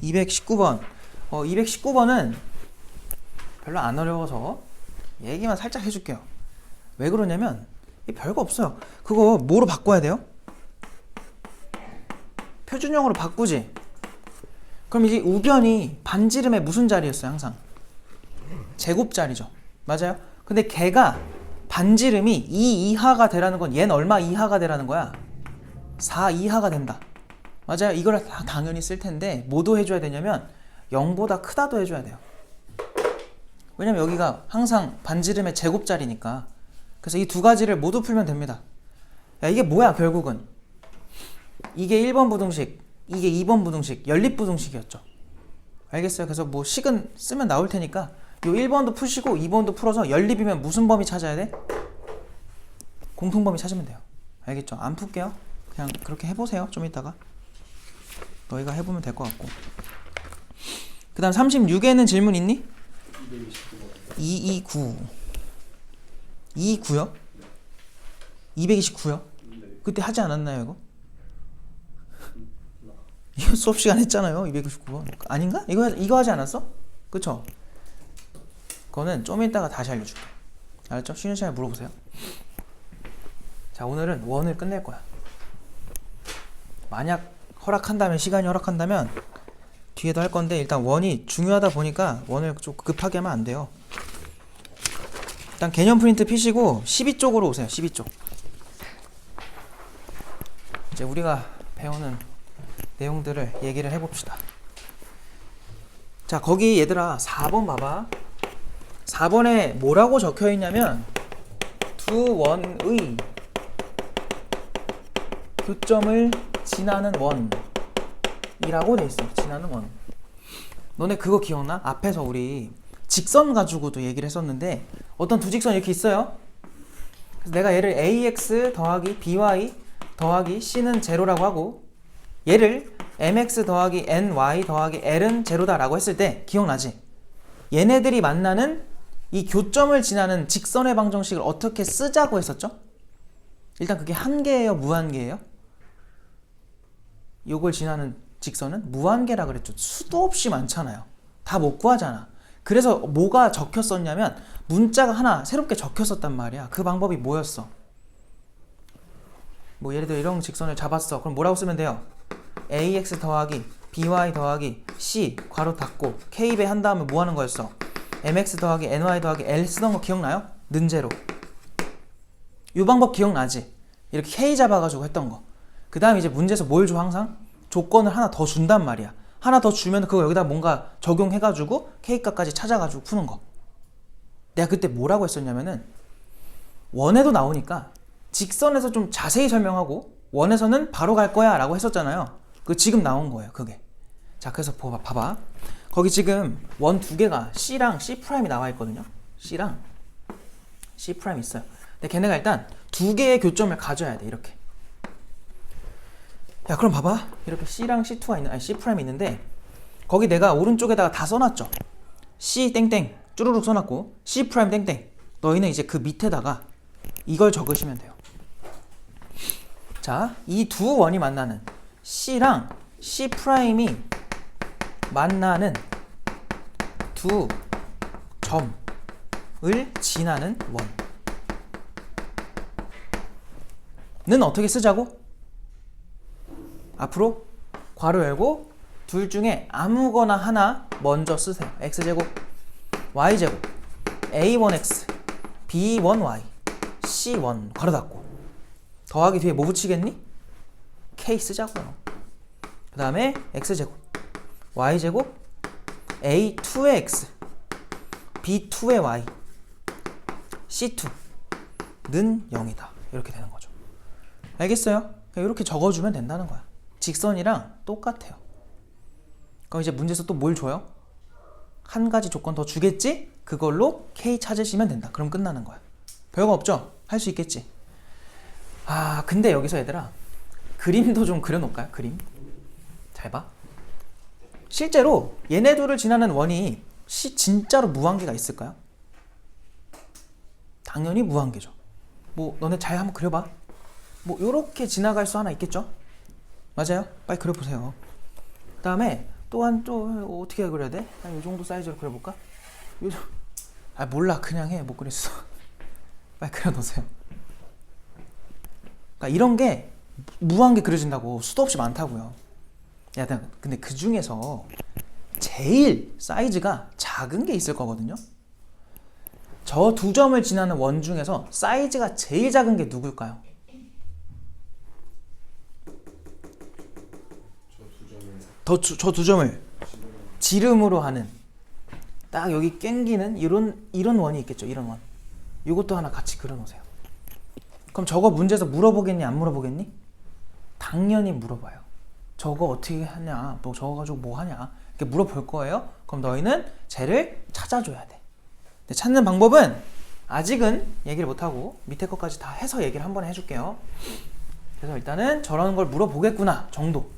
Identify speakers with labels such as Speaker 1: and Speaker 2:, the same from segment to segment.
Speaker 1: 219번. 219번은 별로 안 어려워서 얘기만 살짝 해줄게요. 왜 그러냐면 별거 없어요. 그거 뭐로 바꿔야 돼요? 표준형으로 바꾸지. 그럼 이제 우변이 반지름의 무슨 자리였어요? 항상 제곱자리죠. 맞아요? 근데 걔가 반지름이 2 이하가 되라는 건 얘는 얼마 이하가 되라는 거야? 4 이하가 된다. 맞아요? 이걸 다 당연히 쓸 텐데 뭐도 해줘야 되냐면 0보다 크다도 해줘야 돼요. 왜냐면 여기가 항상 반지름의 제곱자리니까. 그래서 이 두 가지를 모두 풀면 됩니다. 야, 이게 뭐야 결국은? 이게 1번 부등식, 이게 2번 부등식, 연립부등식이었죠. 알겠어요? 그래서 뭐 식은 쓰면 나올 테니까 요 1번도 푸시고 2번도 풀어서 연립이면 무슨 범위 찾아야 돼? 공통범위 찾으면 돼요. 알겠죠? 안 풀게요. 그냥 그렇게 해보세요. 좀 이따가 너희가 해보면 될 것 같고. 그 다음 36에는 질문 있니? 229 229요? 229요? 그때 하지 않았나요 이거? 이거 수업 시간 했잖아요. 229번 아닌가? 이거 하지 않았어? 그쵸? 그거는 좀 이따가 다시 알려줄게. 알았죠? 쉬는 시간에 물어보세요. 자, 오늘은 원을 끝낼 거야. 만약 허락한다면, 시간이 허락한다면 뒤에도 할 건데 일단 원이 중요하다 보니까 원을 좀 급하게 하면 안 돼요. 일단 개념 프린트 피시고 12쪽으로 오세요. 12쪽. 이제 우리가 배우는 내용들을 얘기를 해봅시다. 자, 거기 얘들아 4번 봐봐. 4번에 뭐라고 적혀 있냐면 두 원의 교점을 지나는 원이라고 돼 있어. 지나는 원. 너네 그거 기억나? 앞에서 우리 직선 가지고도 얘기를 했었는데 어떤 두 직선 이렇게 있어요. 그래서 내가 얘를 ax 더하기 by 더하기 c는 제로라고 하고 얘를 mx 더하기 ny 더하기 l은 제로다라고 했을 때 기억나지? 얘네들이 만나는 이 교점을 지나는 직선의 방정식을 어떻게 쓰자고 했었죠? 일단 그게 한계예요? 무한계예요? 요걸 지나는 직선은 무한계라 그랬죠. 수도 없이 많잖아요. 다 못 구하잖아. 그래서 뭐가 적혔었냐면 문자가 하나 새롭게 적혔었단 말이야. 그 방법이 뭐였어? 뭐 예를 들어 이런 직선을 잡았어. 그럼 뭐라고 쓰면 돼요? ax 더하기 by 더하기 c 괄호 닫고 k배 한 다음에 뭐 하는 거였어? mx 더하기 ny 더하기 l 쓰던 거 기억나요? 는제로. 이 방법 기억나지? 이렇게 k 잡아가지고 했던 거. 그 다음에 이제 문제에서 뭘 줘? 항상 조건을 하나 더 준단 말이야. 하나 더 주면 그거 여기다 뭔가 적용해가지고 k값까지 찾아가지고 푸는 거. 내가 그때 뭐라고 했었냐면은 원에도 나오니까 직선에서 좀 자세히 설명하고 원에서는 바로 갈 거야 라고 했었잖아요. 그 지금 나온 거예요 그게. 자, 그래서 봐봐. 거기 지금 원 두 개가 C랑 C' 이 나와 있거든요. C랑 C' 있어요. 근데 걔네가 일단 두 개의 교점을 가져야 돼. 이렇게. 야, 그럼 봐봐. 이렇게 C랑 C2가 있는, 아니 C' 있는데 거기 내가 오른쪽에다가 다 써놨죠. C 땡땡 쭈루룩 써놨고 C' 땡땡. 너희는 이제 그 밑에다가 이걸 적으시면 돼요. 자, 이 두 원이 만나는 C랑 C'이 만나는 두 점을 지나는 원은 어떻게 쓰자고? 앞으로 괄호 열고 둘 중에 아무거나 하나 먼저 쓰세요. x제곱, y제곱, a1x, b1y, c1 괄호 닫고 더하기 뒤에 뭐 붙이겠니? k 쓰자고요. 그 다음에 x제곱, y제곱, a2의 x, b2의 y, c2는 0이다. 이렇게 되는 거죠. 알겠어요? 이렇게 적어주면 된다는 거야. 직선이랑 똑같아요. 그럼 이제 문제에서 또 뭘 줘요? 한 가지 조건 더 주겠지? 그걸로 k 찾으시면 된다. 그럼 끝나는 거야. 별거 없죠? 할 수 있겠지? 아, 근데 여기서 얘들아 그림도 좀 그려놓을까요? 그림 잘 봐. 실제로 얘네 둘을 지나는 원이 진짜로 무한계가 있을까요? 당연히 무한계죠. 뭐 너네 잘 한번 그려봐. 뭐 요렇게 지나갈 수 하나 있겠죠? 맞아요? 빨리 그려보세요. 그 다음에 또한 또 어떻게 그려야 돼? 한 이 정도 사이즈로 그려볼까? 몰라 그냥 해. 못 그렸어. 빨리 그려놓으세요. 그러니까 이런 게 무한 게 그려진다고. 수도 없이 많다고요. 야, 근데 그 중에서 제일 사이즈가 작은 게 있을 거거든요. 저 두 점을 지나는 원 중에서 사이즈가 제일 작은 게 누굴까요? 저 두 점을 지름으로 하는 딱 여기 땡기는 이런 원이 있겠죠. 이런 원. 이것도 하나 같이 그려놓으세요. 그럼 저거 문제에서 물어보겠니? 안 물어보겠니? 당연히 물어봐요. 저거 어떻게 하냐? 너 저거 가지고 뭐 하냐? 이렇게 물어볼 거예요. 그럼 너희는 쟤를 찾아줘야 돼. 근데 찾는 방법은 아직은 얘기를 못하고 밑에 것까지 다 해서 얘기를 한번 해줄게요. 그래서 일단은 저런 걸 물어보겠구나 정도.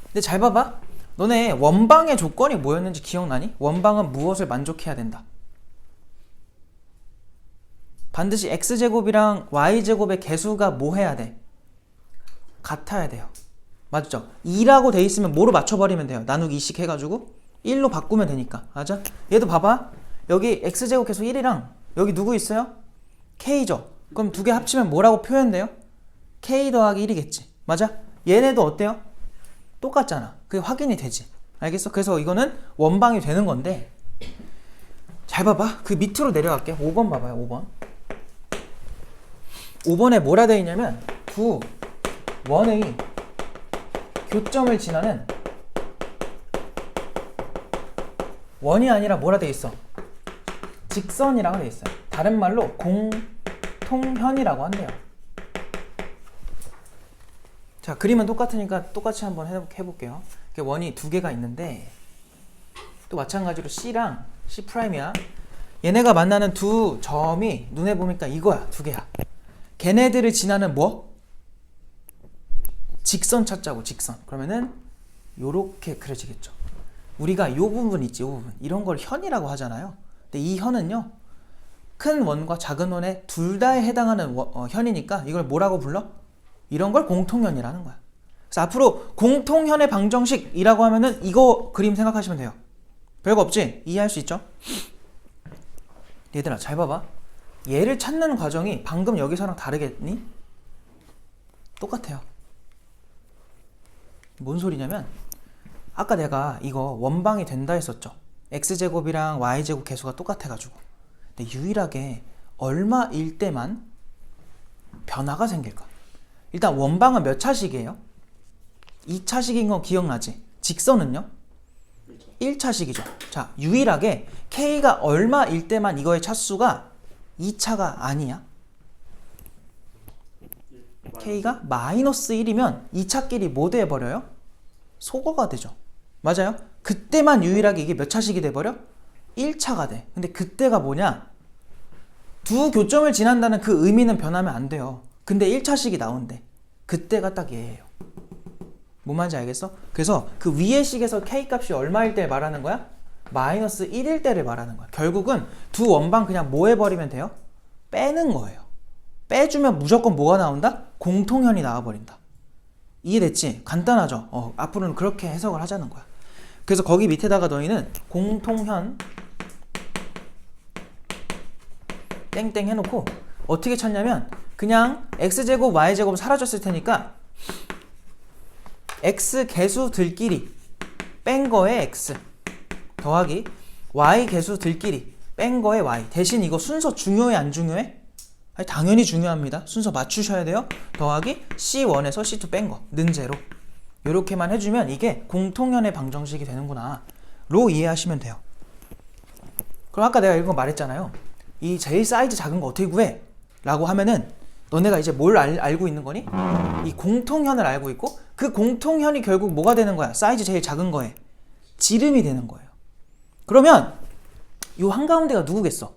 Speaker 1: 근데 잘 봐봐. 너네 원방의 조건이 뭐였는지 기억나니? 원방은 무엇을 만족해야 된다? 반드시 x제곱이랑 y제곱의 개수가 뭐 해야 돼? 같아야 돼요. 맞죠? 2라고 돼 있으면 뭐로 맞춰버리면 돼요. 나누기 2씩 해가지고 1로 바꾸면 되니까. 맞아? 얘도 봐봐. 여기 x제곱 계수 1이랑 여기 누구 있어요? k죠? 그럼 두 개 합치면 뭐라고 표현돼요? k 더하기 1이겠지. 맞아? 얘네도 어때요? 똑같잖아. 그게 확인이 되지. 알겠어? 그래서 이거는 원방이 되는 건데 잘 봐봐. 그 밑으로 내려갈게. 5번 봐봐요. 5번. 5번에 뭐라 되어 있냐면 두 원의 교점을 지나는 원이 아니라 뭐라 되어 있어? 직선이라고 되어 있어요. 다른 말로 공통현이라고 한대요. 자, 그림은 똑같으니까 똑같이 한번 해볼게요. 원이 두 개가 있는데 또 마찬가지로 C랑 C'이야. 얘네가 만나는 두 점이 눈에 보니까 이거야. 두 개야. 걔네들을 지나는 뭐? 직선 찾자고. 직선. 그러면은 요렇게 그려지겠죠. 우리가 요 부분 있지. 요 부분. 이런 걸 현이라고 하잖아요. 근데 이 현은요. 큰 원과 작은 원의 둘 다에 해당하는 현이니까 이걸 뭐라고 불러? 이런 걸 공통현이라는 거야. 그래서 앞으로 공통현의 방정식이라고 하면은 이거 그림 생각하시면 돼요. 별거 없지? 이해할 수 있죠? 얘들아 잘 봐봐. 얘를 찾는 과정이 방금 여기서랑 다르겠니? 똑같아요. 뭔 소리냐면 아까 내가 이거 원방이 된다 했었죠. x제곱이랑 y제곱 개수가 똑같아가지고. 근데 유일하게 얼마일 때만 변화가 생길까? 일단 원방은 몇 차식이에요? 2차식인 거 기억나지? 직선은요? 1차식이죠. 자, 유일하게 k가 얼마일 때만 이거의 차수가 2차가 아니야? k가 마이너스 1이면 2차끼리 뭐 돼버려요? 소거가 되죠. 맞아요? 그때만 유일하게 이게 몇 차식이 돼버려? 1차가 돼. 근데 그때가 뭐냐? 두 교점을 지난다는 그 의미는 변하면 안 돼요. 근데 1차식이 나온대. 그때가 딱 얘예요. 뭔 말인지 알겠어? 그래서 그 위의 식에서 k 값이 얼마일 때 말하는 거야? 마이너스 1일 때를 말하는 거야. 결국은 두 원방 그냥 뭐 해버리면 돼요? 빼는 거예요. 빼주면 무조건 뭐가 나온다? 공통현이 나와버린다. 이해됐지? 간단하죠? 앞으로는 그렇게 해석을 하자는 거야. 그래서 거기 밑에다가 너희는 공통현 땡땡 해놓고 어떻게 찾냐면 그냥 x제곱 y제곱 사라졌을 테니까 x 개수들끼리 뺀 거에 x 더하기 y 개수들끼리 뺀 거에 y. 대신 이거 순서 중요해 안 중요해? 아니, 당연히 중요합니다. 순서 맞추셔야 돼요. 더하기 C1에서 C2 뺀 거 는 제로. 이렇게만 해주면 이게 공통현의 방정식이 되는구나 로 이해하시면 돼요. 그럼 아까 내가 이거 말했잖아요. 이 제일 사이즈 작은 거 어떻게 구해? 라고 하면은 너네가 이제 뭘 알고 있는 거니? 이 공통현을 알고 있고 그 공통현이 결국 뭐가 되는 거야? 사이즈 제일 작은 거에 지름이 되는 거예요. 그러면 요 한가운데가 누구겠어?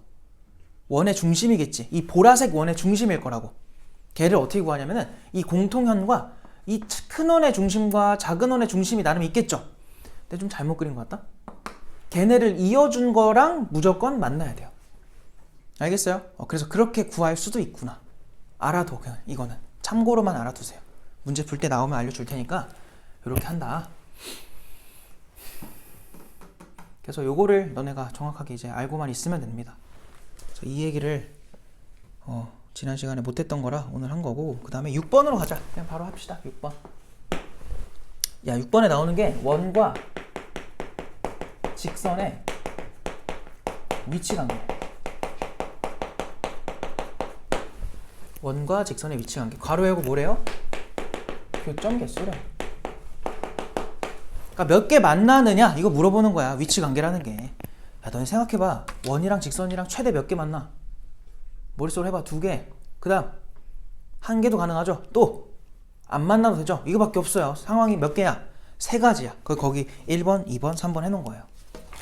Speaker 1: 원의 중심이겠지. 이 보라색 원의 중심일 거라고. 걔를 어떻게 구하냐면은 이 공통현과 이 큰 원의 중심과 작은 원의 중심이 나름 있겠죠. 근데 좀 잘못 그린 것 같다. 걔네를 이어준 거랑 무조건 만나야 돼요. 알겠어요? 그래서 그렇게 구할 수도 있구나. 알아둬. 그냥 이거는 참고로만 알아두세요. 문제 풀 때 나오면 알려줄 테니까 이렇게 한다. 그래서 요거를 너네가 정확하게 이제 알고만 있으면 됩니다. 그래서 이 얘기를 지난 시간에 못했던 거라 오늘 한 거고, 그 다음에 6번으로 가자. 그냥 바로 합시다. 6번. 야, 6번에 나오는 게 원과 직선의 위치 관계. 원과 직선의 위치 관계. 괄호 열고 뭐래요? 교점 개수래. 그러니까 몇 개 만나느냐 이거 물어보는 거야. 위치 관계라는 게. 야, 너네 생각해봐. 원이랑 직선이랑 최대 몇 개 만나? 머릿속으로 해봐. 2개. 그 다음 1개도 가능하죠. 또 안 만나도 되죠. 이거밖에 없어요. 상황이 몇 개야? 3가지야. 거기 1번, 2번, 3번 해놓은 거예요.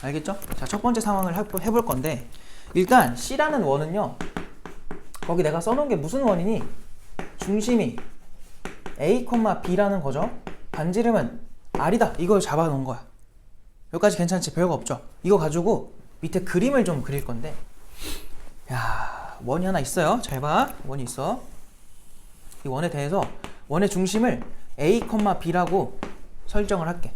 Speaker 1: 알겠죠? 자, 첫 번째 상황을 해볼 건데, 일단 C라는 원은요, 거기 내가 써놓은 게 무슨 원이니? 중심이 A, B라는 거죠. 반지름은 R이다. 이걸 잡아놓은 거야. 여기까지 괜찮지? 별거 없죠? 이거 가지고 밑에 그림을 좀 그릴 건데, 야, 원이 하나 있어요. 잘 봐. 원이 있어. 이 원에 대해서 원의 중심을 A, B라고 설정을 할게.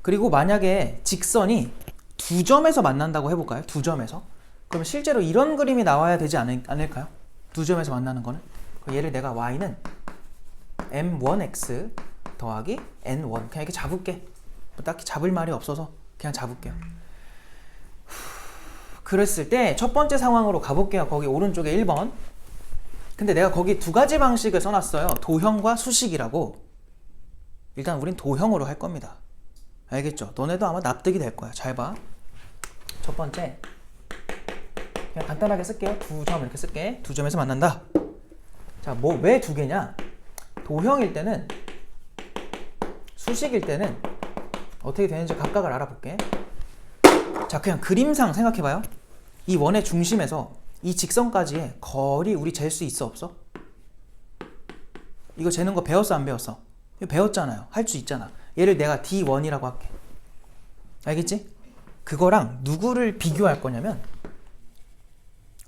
Speaker 1: 그리고 만약에 직선이 2점에서 만난다고 해볼까요? 2점에서. 그러면 실제로 이런 그림이 나와야 되지 않을까요? 2점에서 만나는 거는. 얘를 내가 y는 m1x 더하기 n1 그냥 이렇게 잡을게. 뭐 딱히 잡을 말이 없어서 그냥 잡을게요. 그랬을 때 첫 번째 상황으로 가볼게요. 거기 오른쪽에 1번. 근데 내가 거기 2가지 방식을 써놨어요. 도형과 수식이라고. 일단 우린 도형으로 할 겁니다. 알겠죠? 너네도 아마 납득이 될 거야. 잘 봐. 첫 번째, 그냥 간단하게 쓸게요. 2점 이렇게 쓸게. 2점에서 만난다. 자, 왜 2개냐? 도형일 때는, 수식일 때는 어떻게 되는지 각각을 알아볼게. 자, 그냥 그림상 생각해봐요. 이 원의 중심에서 이 직선까지의 거리 우리 잴 수 있어 없어? 이거 재는 거 배웠어 안 배웠어? 이거 배웠잖아요. 할 수 있잖아. 얘를 내가 D1이라고 할게. 알겠지? 그거랑 누구를 비교할 거냐면,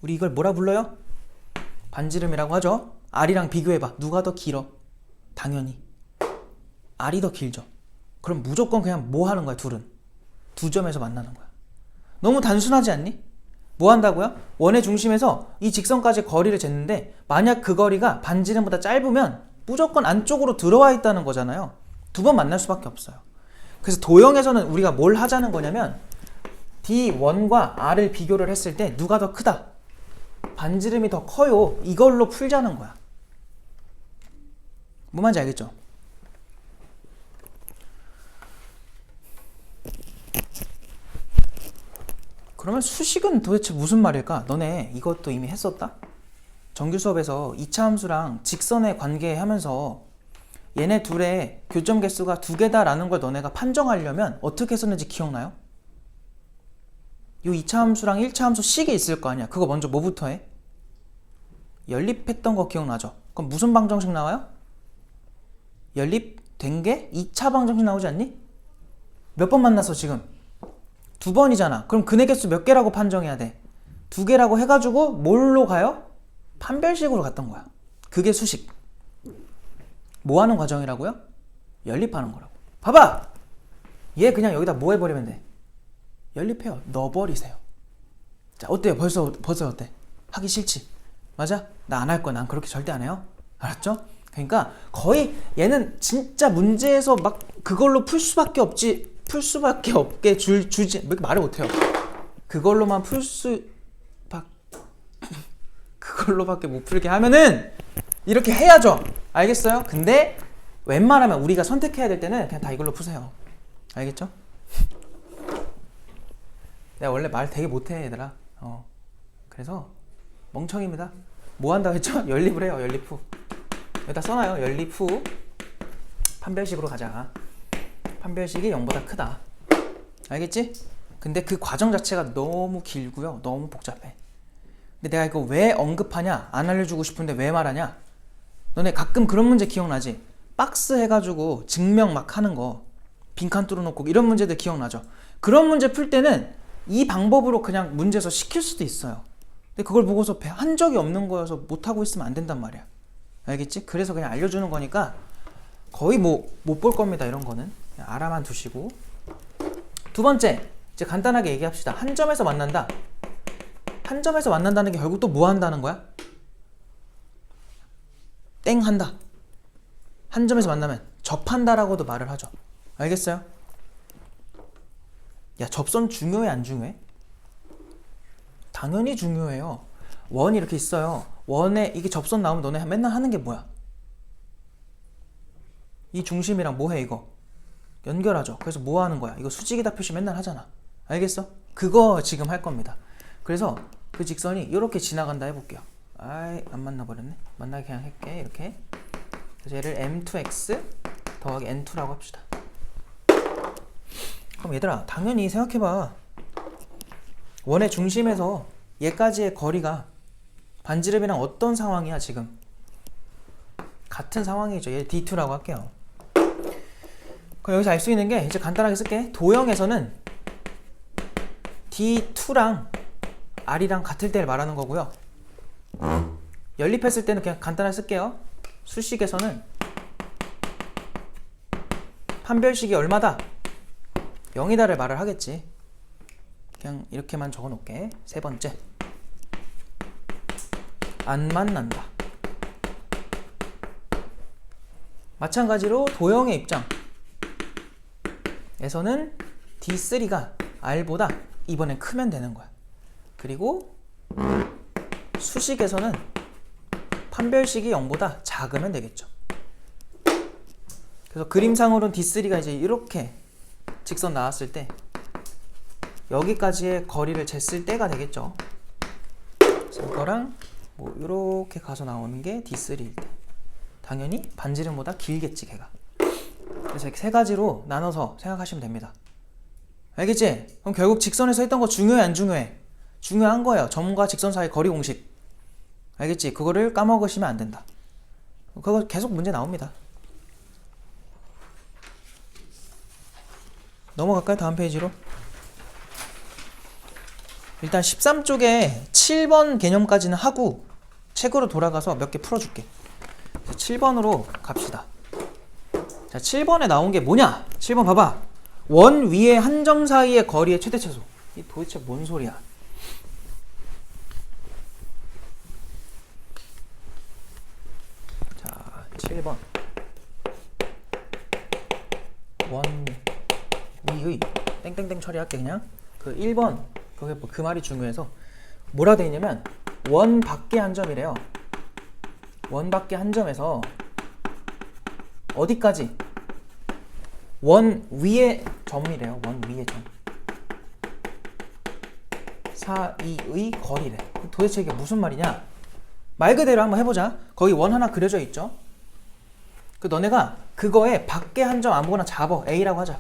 Speaker 1: 우리 이걸 뭐라 불러요? 반지름이라고 하죠. R이랑 비교해봐. 누가 더 길어? 당연히 R이 더 길죠. 그럼 무조건 그냥 뭐 하는 거야? 둘은 2점에서 만나는 거야. 너무 단순하지 않니? 뭐 한다고요? 원의 중심에서 이 직선까지 거리를 쟀는데, 만약 그 거리가 반지름보다 짧으면 무조건 안쪽으로 들어와 있다는 거잖아요. 2번 만날 수밖에 없어요. 그래서 도형에서는 우리가 뭘 하자는 거냐면, D1과 R을 비교를 했을 때 누가 더 크다? 반지름이 더 커요. 이걸로 풀자는 거야. 뭐 말인지 알겠죠? 그러면 수식은 도대체 무슨 말일까? 너네 이것도 이미 했었다? 정규 수업에서 2차 함수랑 직선의 관계 하면서 얘네 둘의 교점 개수가 2개다 라는 걸 너네가 판정하려면 어떻게 했었는지 기억나요? 이 2차 함수랑 1차 함수 식이 있을 거 아니야. 그거 먼저 뭐부터 해? 연립했던 거 기억나죠? 그럼 무슨 방정식 나와요? 연립된 게 2차 방정식 나오지 않니? 몇 번 만났어 지금? 2번이잖아. 그럼 근의 개수 몇 개라고 판정해야 돼? 2개라고 해가지고 뭘로 가요? 판별식으로 갔던 거야. 그게 수식. 뭐 하는 과정이라고요? 연립하는 거라고. 봐봐! 얘 그냥 여기다 뭐 해버리면 돼? 연립해요. 넣어버리세요. 자, 어때요? 벌써 어때? 하기 싫지? 맞아? 나 안 할 거야. 난 그렇게 절대 안 해요. 알았죠? 그러니까 거의 얘는 진짜 문제에서 막 그걸로 풀 수밖에 없게 주지. 왜 이렇게 말을 못해요? 그걸로만 그걸로밖에 못 풀게 하면은 이렇게 해야죠. 알겠어요? 근데 웬만하면 우리가 선택해야 될 때는 그냥 다 이걸로 푸세요. 알겠죠? 내가 원래 말 되게 못해 얘들아. 그래서 멍청입니다. 뭐 한다고 했죠? 연립을 해요. 연립 후. 여기다 써놔요. 연립 후 판별식으로 가자. 판별식이 0보다 크다. 알겠지? 근데 그 과정 자체가 너무 길고요. 너무 복잡해. 근데 내가 이거 왜 언급하냐? 안 알려주고 싶은데 왜 말하냐? 너네 가끔 그런 문제 기억나지? 박스 해가지고 증명 막 하는 거, 빈칸 뚫어놓고 이런 문제들 기억나죠? 그런 문제 풀 때는 이 방법으로 그냥 문제에서 시킬 수도 있어요. 근데 그걸 보고서 한 적이 없는 거여서 못하고 있으면 안 된단 말이야. 알겠지? 그래서 그냥 알려주는 거니까 거의 뭐 못 볼 겁니다. 이런 거는 그냥 알아만 두시고. 두 번째, 이제 간단하게 얘기합시다. 한 점에서 만난다. 한 점에서 만난다는 게 결국 또 뭐 한다는 거야? 땡 한다. 한 점에서 만나면 접한다라고도 말을 하죠. 알겠어요? 야, 접선 중요해 안 중요해? 당연히 중요해요. 원이 이렇게 있어요. 원에 이게 접선 나오면 너네 맨날 하는 게 뭐야? 이 중심이랑 뭐 해 이거? 연결하죠. 그래서 뭐 하는 거야? 이거 수직이다 표시 맨날 하잖아. 알겠어? 그거 지금 할 겁니다. 그래서 그 직선이 이렇게 지나간다 해볼게요. 아이, 안 만나버렸네. 만나게 그냥 할게. 이렇게. 그래서 얘를 m2x 더하기 n2라고 합시다. 그럼 얘들아, 당연히 생각해봐. 원의 중심에서 얘까지의 거리가 반지름이랑 어떤 상황이야 지금? 같은 상황이죠. 얘 d2라고 할게요. 그럼 여기서 알 수 있는 게 이제 간단하게 쓸게. 도형에서는 d2랑 r이랑 같을 때를 말하는 거고요. 연립했을 때는 그냥 간단하게 쓸게요. 수식에서는 판별식이 얼마다? 0이다를 말을 하겠지. 그냥 이렇게만 적어 놓을게. 세 번째, 안 만난다. 마찬가지로 도형의 입장에서는 D3가 R보다 이번엔 크면 되는 거야. 그리고 수식에서는 판별식이 0보다 작으면 되겠죠. 그래서 그림상으로는 D3가 이제 이렇게 직선 나왔을 때 여기까지의 거리를 쟀을 때가 되겠죠. 그래서 이거랑 뭐 이렇게 가서 나오는 게 D3일 때 당연히 반지름보다 길겠지 걔가. 그래서 이렇게 세 가지로 나눠서 생각하시면 됩니다. 알겠지? 그럼 결국 직선에서 했던 거 중요해 안 중요해? 중요한 거예요. 점과 직선 사이 거리 공식. 알겠지? 그거를 까먹으시면 안 된다. 그거 계속 문제 나옵니다. 넘어갈까요? 다음 페이지로. 일단 13쪽에 7번 개념까지는 하고 책으로 돌아가서 몇 개 풀어줄게. 7번으로 갑시다. 자, 7번에 나온 게 뭐냐? 7번 봐봐. 원 위에 한 점 사이의 거리의 최대 최소. 이 도대체 뭔 소리야? 자, 7번. 원 위의 땡땡땡 처리할게 그냥. 그 1번 그게 뭐 그 말이 중요해서 뭐라 돼 있냐면 원 밖에 한 점이래요. 원 밖에 한 점에서 어디까지? 원 위에 점이래요. 원 위에 점 사이의 거리래. 도대체 이게 무슨 말이냐? 말 그대로 한번 해보자. 거기 원 하나 그려져 있죠? 그 너네가 그거에 밖에 한 점 아무거나 잡어. A라고 하자.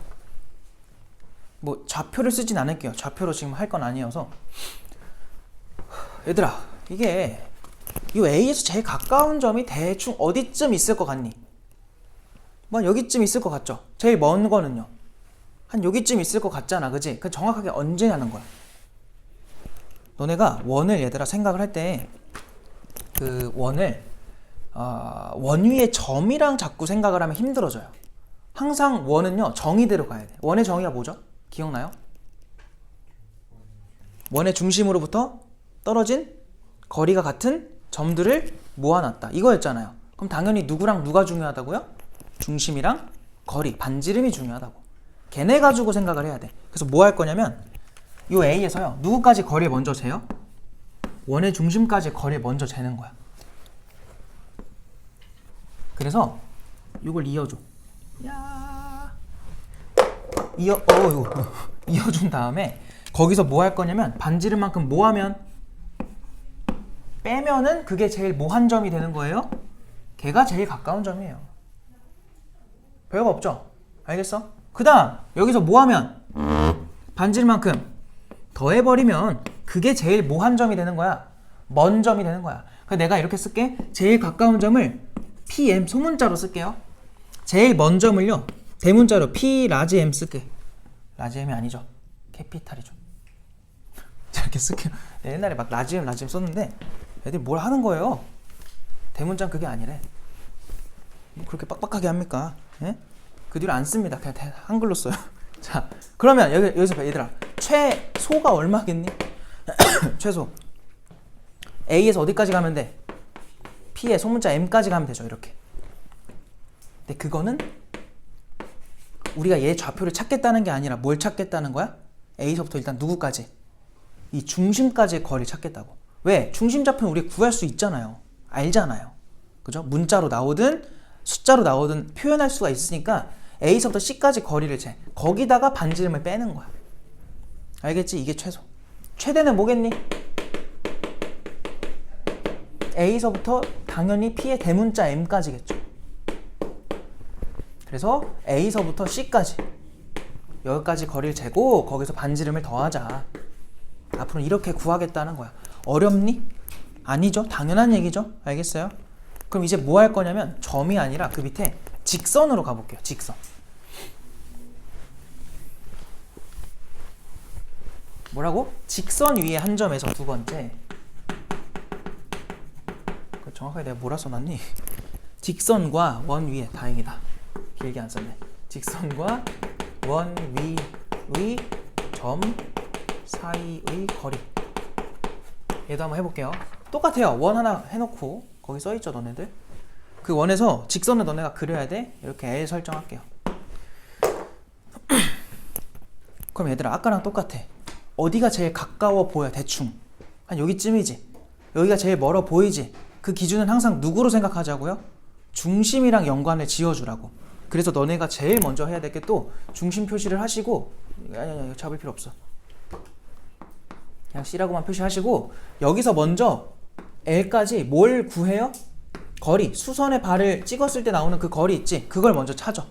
Speaker 1: 뭐 좌표를 쓰진 않을게요. 좌표로 지금 할 건 아니어서. 얘들아, 이게 이 A에서 제일 가까운 점이 대충 어디쯤 있을 것 같니? 뭐 여기쯤 있을 것 같죠? 제일 먼 거는요? 한 여기쯤 있을 것 같잖아, 그지? 그 정확하게 언제 하는 거야? 너네가 원을 얘들아 생각을 할 때 그 원을 원 위에 점이랑 자꾸 생각을 하면 힘들어져요. 항상 원은요 정의대로 가야 돼. 원의 정의가 뭐죠? 기억나요? 원의 중심으로부터 떨어진 거리가 같은 점들을 모아놨다. 이거였잖아요. 그럼 당연히 누구랑 누가 중요하다고요? 중심이랑 거리, 반지름이 중요하다고. 걔네 가지고 생각을 해야 돼. 그래서 뭐 할 거냐면 요 A에서요. 누구까지 거리를 먼저 재요? 원의 중심까지 거리를 먼저 재는 거야. 그래서 이걸 이어줘. 야, 이어준 다음에 거기서 뭐 할 거냐면 반지름만큼 뭐 하면 빼면은 그게 제일 뭐한 점이 되는 거예요? 걔가 제일 가까운 점이에요. 별거 없죠? 알겠어? 그 다음 여기서 뭐 하면 반지름만큼 더해버리면 그게 제일 뭐한 점이 되는 거야? 먼 점이 되는 거야. 그래서 내가 이렇게 쓸게. 제일 가까운 점을 PM 소문자로 쓸게요. 제일 먼 점을요 대문자로 P 라지 M 쓸게. 라지 M이 아니죠. 캐피탈이죠. 이렇게 쓸게요. 옛날에 막 라지 M 썼는데 애들이 뭘 하는 거예요? 대문장 그게 아니래. 뭐 그렇게 빡빡하게 합니까? 예? 그 뒤로 안 씁니다. 그냥 한글로 써요. 자, 그러면 여기서 봐, 얘들아. 최소가 얼마겠니? 최소. A에서 어디까지 가면 돼? P의 소문자 M까지 가면 되죠. 이렇게. 근데 그거는 우리가 얘 좌표를 찾겠다는 게 아니라 뭘 찾겠다는 거야? A서부터 일단 누구까지? 이 중심까지의 거리를 찾겠다고. 왜? 중심 좌표는 우리 구할 수 있잖아요. 알잖아요. 그죠? 문자로 나오든 숫자로 나오든 표현할 수가 있으니까 A서부터 C까지 거리를 재. 거기다가 반지름을 빼는 거야. 알겠지? 이게 최소. 최대는 뭐겠니? A서부터 당연히 P의 대문자 M까지겠죠. 그래서 A서부터 C까지 여기까지 거리를 재고 거기서 반지름을 더하자. 앞으로 이렇게 구하겠다는 거야. 어렵니? 아니죠. 당연한 얘기죠. 알겠어요? 그럼 이제 뭐 할 거냐면 점이 아니라 그 밑에 직선으로 가볼게요. 직선. 뭐라고? 직선 위에 한 점에서 두 번째. 정확하게 내가 뭐라 써놨니? 직선과 원 위에. 다행이다. 길게 안 썼네. 직선과 원 위의 점 사이의 거리. 얘도 한번 해볼게요. 똑같아요. 원 하나 해놓고 거기 써있죠 너네들. 그 원에서 직선을 너네가 그려야 돼. 이렇게 L 설정할게요. 그럼 얘들아 아까랑 똑같아. 어디가 제일 가까워 보여? 대충 한 여기쯤이지. 여기가 제일 멀어 보이지. 그 기준은 항상 누구로 생각하자고요? 중심이랑 연관을 지어주라고. 그래서 너네가 제일 먼저 해야 될 게 또 중심 표시를 하시고, 아니 잡을 필요 없어. 그냥 C라고만 표시하시고 여기서 먼저 L까지 뭘 구해요? 거리. 수선의 발을 찍었을 때 나오는 그 거리 있지? 그걸 먼저 찾아.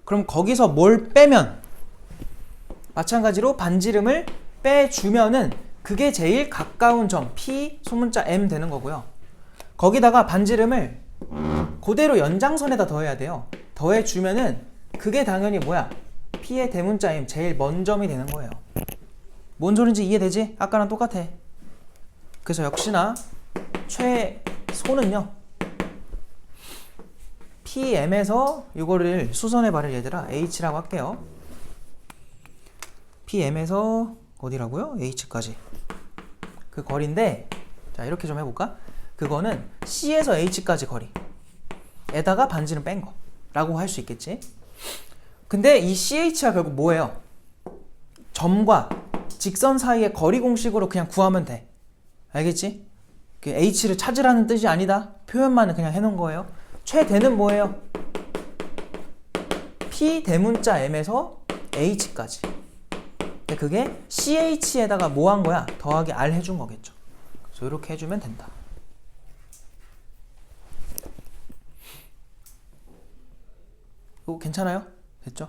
Speaker 1: 그럼 거기서 뭘 빼면 마찬가지로 반지름을 빼주면은 그게 제일 가까운 점 P 소문자 M 되는 거고요. 거기다가 반지름을 그대로 연장선에다 더해야 돼요. 더해주면은 그게 당연히 뭐야? P의 대문자 M 제일 먼 점이 되는 거예요. 뭔 소린지 이해되지? 아까랑 똑같아. 그래서 역시나 최소는요 PM에서 이거를 수선의 발을 얘들아 H라고 할게요. PM에서 어디라고요? H까지 그 거리인데, 자 이렇게 좀 해볼까? 그거는 C에서 H까지 거리 에다가 반지름 뺀 거 라고 할 수 있겠지. 근데 이 CH가 결국 뭐예요? 점과 직선 사이의 거리 공식으로 그냥 구하면 돼. 알겠지? 그 H를 찾으라는 뜻이 아니다. 표현만은 그냥 해놓은 거예요. 최대는 뭐예요? P 대문자 M에서 H까지. 근데 그게 CH에다가 뭐 한 거야? 더하기 R 해준 거겠죠. 그래서 이렇게 해주면 된다. 이거 괜찮아요? 됐죠?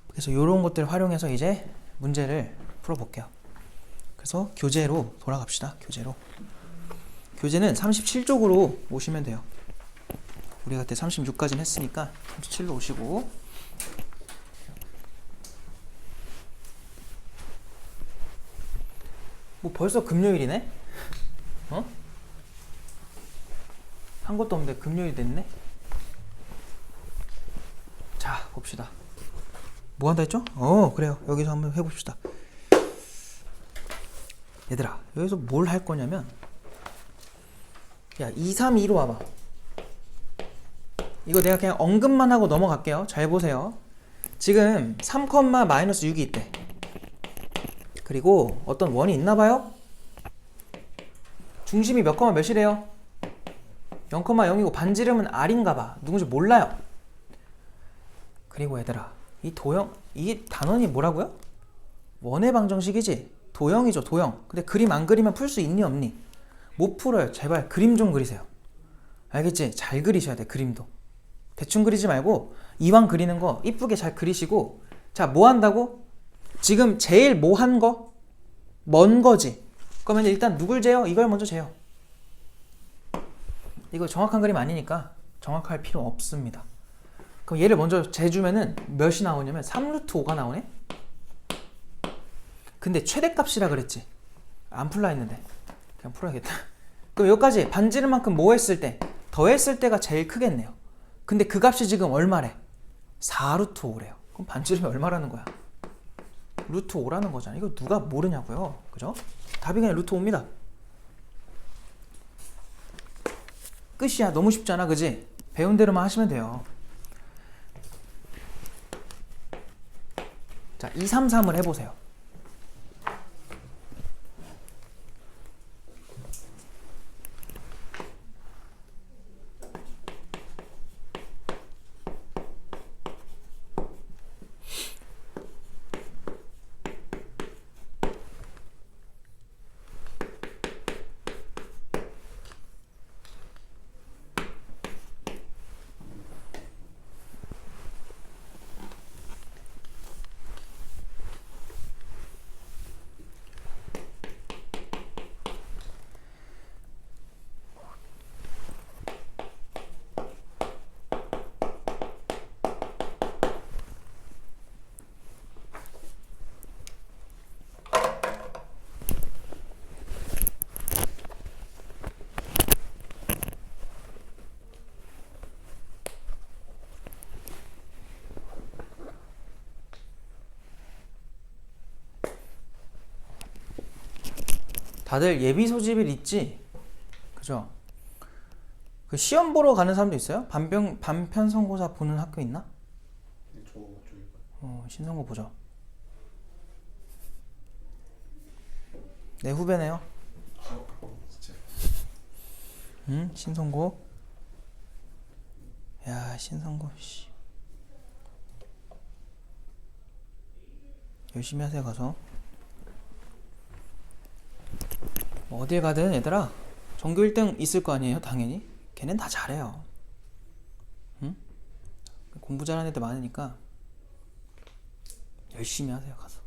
Speaker 1: 그래서 이런 것들을 활용해서 이제 문제를 풀어볼게요. 그래서 교재로 돌아갑시다. 교재는 37쪽으로 오시면 돼요. 우리가 그때 36까지는 했으니까 37로 오시고, 뭐 벌써 금요일이네? 어? 한 것도 없는데 금요일 됐네? 자, 봅시다. 뭐 한다 했죠? 그래요. 여기서 한번 해봅시다. 얘들아, 여기서 뭘 할 거냐면, 야, 2, 3, 2로 와봐. 이거 내가 그냥 언급만 하고 넘어갈게요. 잘 보세요. 지금 3,-6이 있대. 그리고 어떤 원이 있나봐요? 중심이 몇 컴마 몇이래요? 0,0이고 반지름은 R인가봐. 누군지 몰라요. 그리고 얘들아, 이 도형, 이게 단원이 뭐라고요? 원의 방정식이지? 도형이죠, 도형. 근데 그림 안 그리면 풀 수 있니 없니? 못 풀어요. 제발 그림 좀 그리세요. 알겠지? 잘 그리셔야 돼. 그림도 대충 그리지 말고 이왕 그리는 거 이쁘게 잘 그리시고. 자, 뭐 한다고? 지금 제일 뭐 한 거? 먼 거지. 그러면 일단 누굴 재요? 이걸 먼저 재요. 이거 정확한 그림 아니니까 정확할 필요 없습니다. 그럼 얘를 먼저 재주면은 몇이 나오냐면 3루트 5가 나오네? 근데 최대값이라 그랬지? 안 풀라 했는데 그냥 풀어야겠다. 그럼 여기까지 반지름만큼 뭐 했을 때? 더했을 때가 제일 크겠네요. 근데 그 값이 지금 얼마래? 4루트 5래요. 그럼 반지름이 얼마라는 거야? 루트 5라는 거잖아. 이거 누가 모르냐고요. 그죠? 답이 그냥 루트 5입니다. 끝이야. 너무 쉽잖아. 그지? 배운 대로만 하시면 돼요. 자, 2, 3, 3을 해보세요. 다들 예비 소집일 있지? 그죠? 그 시험 보러 가는 사람도 있어요? 반편 선고사 보는 학교 있나?
Speaker 2: 네, 저 쪽에.
Speaker 1: 신선고 보자. 내 후배네요.
Speaker 2: 진짜.
Speaker 1: 신선고. 야, 신선고 씨. 열심히 하세요. 가서 뭐 어딜 가든 얘들아 전교 1등 있을 거 아니에요. 당연히 걔는 다 잘해요. 응? 공부 잘하는 애들 많으니까 열심히 하세요. 가서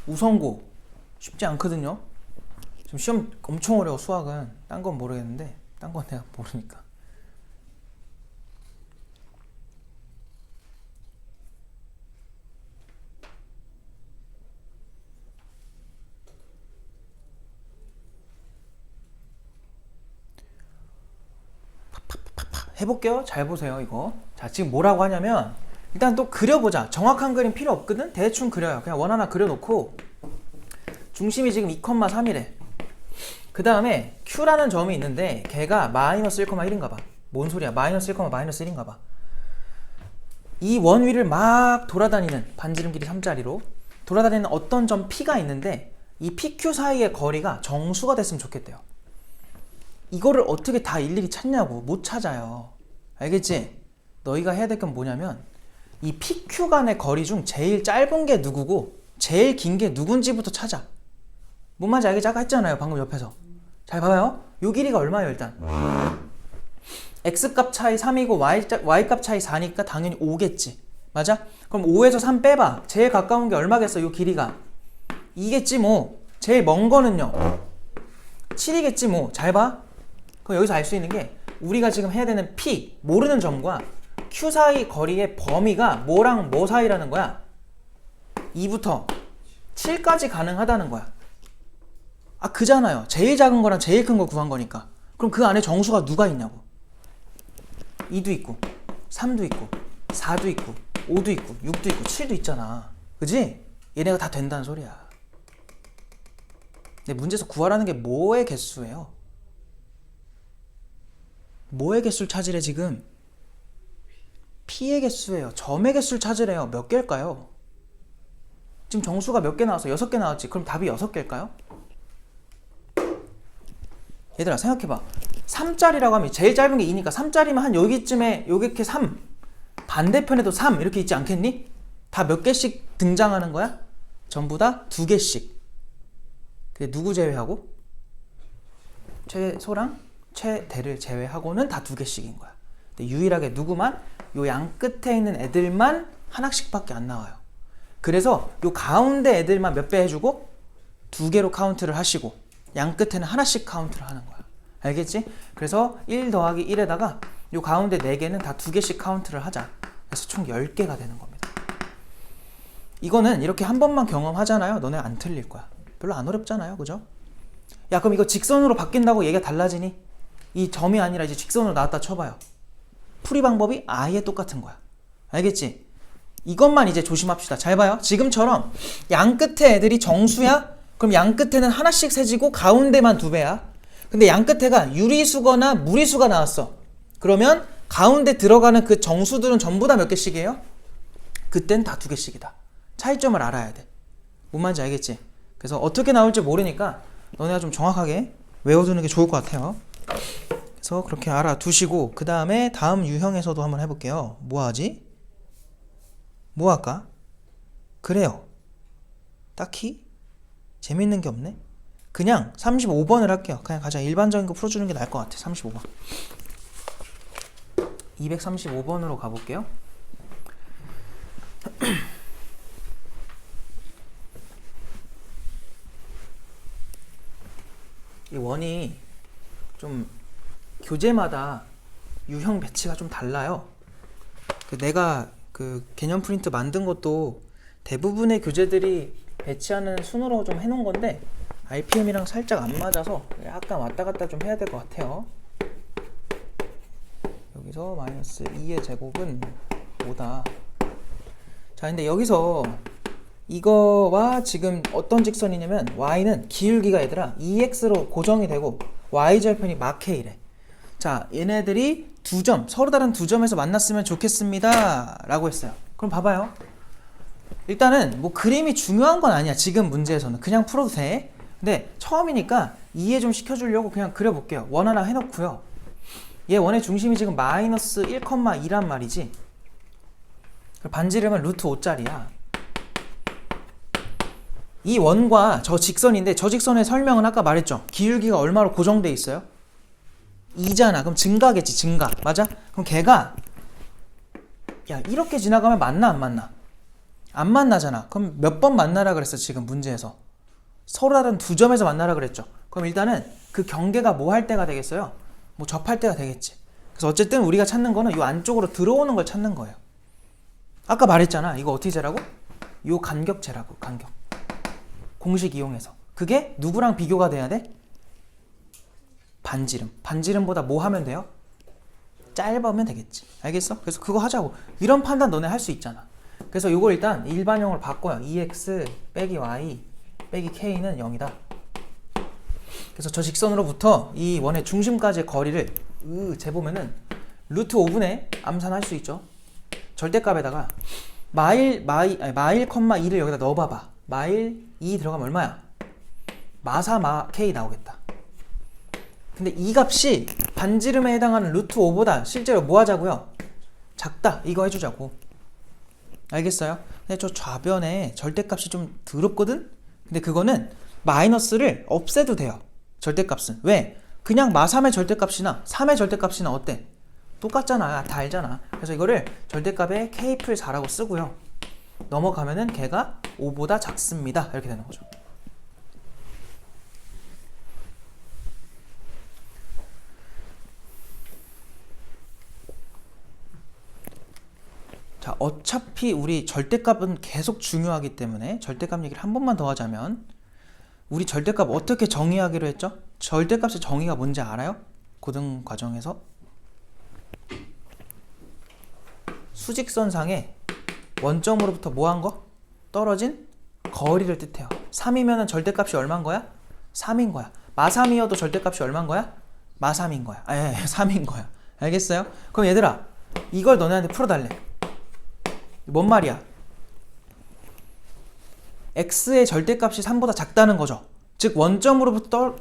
Speaker 1: 우선고 쉽지 않거든요. 지금 시험 엄청 어려워. 수학은 딴 건 모르겠는데 딴 건 내가 모르니까. 해볼게요. 잘 보세요. 이거 자, 지금 뭐라고 하냐면 일단 또 그려보자. 정확한 그림 필요 없거든. 대충 그려요. 그냥 원 하나 그려놓고 중심이 지금 2,3이래. 그 다음에 Q라는 점이 있는데 걔가 마이너스 1,1인가 봐. 뭔 소리야? 마이너스 1, 마이너스 1인가 봐. 이 원 위를 막 돌아다니는 반지름 길이 3짜리로 돌아다니는 어떤 점 P가 있는데 이 PQ 사이의 거리가 정수가 됐으면 좋겠대요. 이거를 어떻게 다 일일이 찾냐고. 못 찾아요. 알겠지? 너희가 해야 될 건 뭐냐면 이 PQ 간의 거리 중 제일 짧은 게 누구고 제일 긴 게 누군지부터 찾아. 뭔 말인지 알겠지? 아까 했잖아요. 방금 옆에서. 잘 봐요. 요 길이가 얼마예요 일단? X값 차이 3이고 Y값 차이 4니까 당연히 5겠지. 맞아? 그럼 5에서 3 빼봐. 제일 가까운 게 얼마겠어? 요 길이가 2겠지 뭐. 제일 먼 거는요 7이겠지 뭐. 잘 봐. 그럼 여기서 알 수 있는 게 우리가 지금 해야 되는 P, 모르는 점과 Q 사이 거리의 범위가 뭐랑 뭐 사이라는 거야? 2부터 7까지 가능하다는 거야. 아, 그잖아요. 제일 작은 거랑 제일 큰 거 구한 거니까. 그럼 그 안에 정수가 누가 있냐고. 2도 있고 3도 있고 4도 있고 5도 있고 6도 있고 7도 있잖아. 그지? 얘네가 다 된다는 소리야. 근데 문제에서 구하라는 게 뭐의 개수예요? 뭐의 개수를 찾으래 지금? P의 개수예요. 점의 개수를 찾으래요. 몇 개일까요? 지금 정수가 몇 개 나왔어? 6개 나왔지. 그럼 답이 6개일까요? 얘들아 생각해봐. 3짜리라고 하면 제일 짧은 게 2니까 3짜리면 한 여기쯤에 요렇게 3 반대편에도 3 이렇게 있지 않겠니? 다 몇 개씩 등장하는 거야? 전부 다 2개씩. 그게 누구 제외하고? 최소랑 최대를 제외하고는 다 2개씩인 거야. 근데 유일하게 누구만? 요 양 끝에 있는 애들만 하나씩밖에 안 나와요. 그래서 요 가운데 애들만 몇 배 해주고 2개로 카운트를 하시고 양 끝에는 하나씩 카운트를 하는 거야. 알겠지? 그래서 1 더하기 1에다가 요 가운데 4개는 다 2개씩 카운트를 하자. 그래서 총 10개가 되는 겁니다. 이거는 이렇게 한 번만 경험하잖아요. 너네 안 틀릴 거야. 별로 안 어렵잖아요. 그죠? 야, 그럼 이거 직선으로 바뀐다고 얘기가 달라지니? 이 점이 아니라 이제 직선으로 나왔다 쳐봐요. 풀이 방법이 아예 똑같은 거야. 알겠지? 이것만 이제 조심합시다. 잘 봐요. 지금처럼 양 끝에 애들이 정수야? 그럼 양 끝에는 하나씩 세지고 가운데만 2배야. 근데 양 끝에가 유리수거나 무리수가 나왔어. 그러면 가운데 들어가는 그 정수들은 전부 다 몇 개씩이에요? 그땐 다 2개씩이다. 차이점을 알아야 돼. 뭔 말인지 알겠지? 그래서 어떻게 나올지 모르니까 너네가 좀 정확하게 외워두는 게 좋을 것 같아요. 그래서 그렇게 알아두시고 그 다음에 다음 유형에서도 한번 해볼게요. 뭐 하지? 뭐 할까? 그래요. 딱히 재밌는 게 없네. 그냥 35번을 할게요. 그냥 가장 일반적인 거 풀어주는 게 나을 것 같아. 35번. 235번으로 가볼게요. 이 원이 좀 교재마다 유형 배치가 좀 달라요. 내가 그 개념 프린트 만든 것도 대부분의 교재들이 배치하는 순으로 좀 해놓은 건데 RPM이랑 살짝 안 맞아서 약간 왔다 갔다 좀 해야 될 것 같아요. 여기서 마이너스 2의 제곱은 5다. 자, 근데 여기서 이거와 지금 어떤 직선이냐면 y는 기울기가 얘들아 2x로 고정이 되고 y절편이 마케이래. 자, 얘네들이 서로 다른 2점에서 만났으면 좋겠습니다 라고 했어요. 그럼 봐봐요. 일단은 뭐 그림이 중요한 건 아니야. 지금 문제에서는 그냥 풀어도 돼. 근데 처음이니까 이해 좀 시켜주려고 그냥 그려볼게요. 원 하나 해놓고요. 얘 원의 중심이 지금 마이너스 1,2란 말이지. 반지름은 루트 5짜리야. 이 원과 저 직선인데 저 직선의 설명은 아까 말했죠. 기울기가 얼마로 고정돼 있어요? 2잖아. 그럼 증가겠지. 증가. 맞아? 그럼 걔가 야 이렇게 지나가면 만나 안 만나? 안 만나잖아. 그럼 몇 번 만나라 그랬어 지금 문제에서? 서로 다른 2점에서 만나라 그랬죠. 그럼 일단은 그 경계가 뭐 할 때가 되겠어요? 뭐 접할 때가 되겠지. 그래서 어쨌든 우리가 찾는 거는 이 안쪽으로 들어오는 걸 찾는 거예요. 아까 말했잖아. 이거 어떻게 재라고? 요 간격 재라고. 간격. 공식 이용해서. 그게 누구랑 비교가 돼야 돼? 반지름. 반지름보다 뭐 하면 돼요? 짧으면 되겠지. 알겠어? 그래서 그거 하자고. 이런 판단 너네 할 수 있잖아. 그래서 이거 일단 일반형으로 바꿔요. 2x 빼기 y 빼기 k는 0이다. 그래서 저 직선으로부터 이 원의 중심까지의 거리를 재보면은 루트 5분의 암산할 수 있죠. 절대값에다가 마일, 2를 여기다 넣어봐봐. 마일 2 들어가면 얼마야? 마사 마 k 나오겠다. 근데 이 값이 반지름에 해당하는 루트 5보다 실제로 뭐 하자고요? 작다. 이거 해주자고. 알겠어요? 근데 저 좌변에 절대값이 좀 더럽거든? 근데 그거는 마이너스를 없애도 돼요. 절대값은. 왜? 그냥 마3의 절대값이나 3의 절대값이나 어때? 똑같잖아. 다 알잖아. 그래서 이거를 절대값에 k풀 4라고 쓰고요. 넘어가면은 걔가 5보다 작습니다. 이렇게 되는 거죠. 자, 어차피 우리 절대값은 계속 중요하기 때문에 절대값 얘기를 한 번만 더 하자면 우리 절대값 어떻게 정의하기로 했죠? 절대값의 정의가 뭔지 알아요? 고등 과정에서 수직선상에 원점으로부터 뭐 한 거? 떨어진 거리를 뜻해요. 3이면은 절대값이 얼마인 거야? 3인 거야. 마3이어도 절대값이 얼마인 거야? 마3인 거야. 3인 거야. 알겠어요? 그럼 얘들아 이걸 너네한테 풀어달래. 뭔 말이야? x의 절대값이 3보다 작다는 거죠. 즉 원점으로부터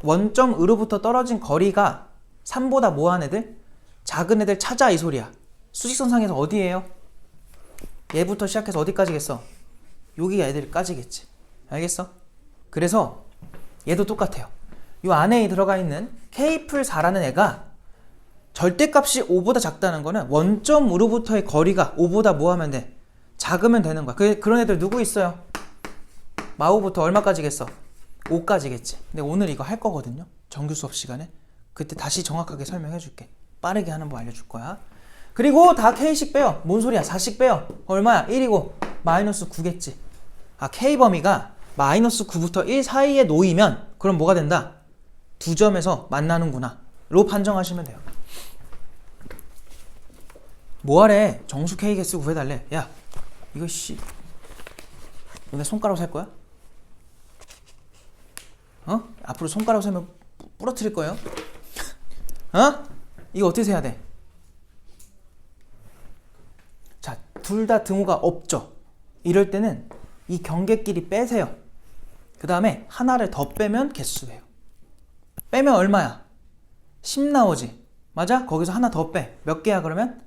Speaker 1: 떨어진 거리가 3보다 뭐한 애들? 작은 애들 찾아 이 소리야. 수직선상에서 어디예요? 얘부터 시작해서 어디까지겠어? 여기가 애들까지겠지. 알겠어? 그래서 얘도 똑같아요. 요 안에 들어가 있는 k풀4라는 애가 절대값이 5보다 작다는 거는 원점으로부터의 거리가 5보다 뭐 하면 돼? 작으면 되는 거야. 그런 애들 누구 있어요? 마오부터 얼마까지겠어? 5까지겠지. 근데 오늘 이거 할 거거든요. 정규 수업 시간에. 그때 다시 정확하게 설명해 줄게. 빠르게 하는 법 알려줄 거야. 그리고 다 K씩 빼요. 뭔 소리야? 4씩 빼요. 얼마야? 1이고 마이너스 9겠지. 아, K 범위가 마이너스 9부터 1 사이에 놓이면 그럼 뭐가 된다? 두 점에서 만나는구나 로 판정하시면 돼요. 뭐하래? 정수 K 개수 구해달래. 야, 이거 씨 너네 손가락 살 거야? 어? 앞으로 손가락 세면 부러뜨릴 거예요? 어? 이거 어떻게 세야 돼? 자, 둘 다 등호가 없죠? 이럴 때는 이 경계끼리 빼세요. 그 다음에 하나를 더 빼면 개수예요. 빼면 얼마야? 10 나오지? 맞아? 거기서 하나 더 빼. 몇 개야 그러면?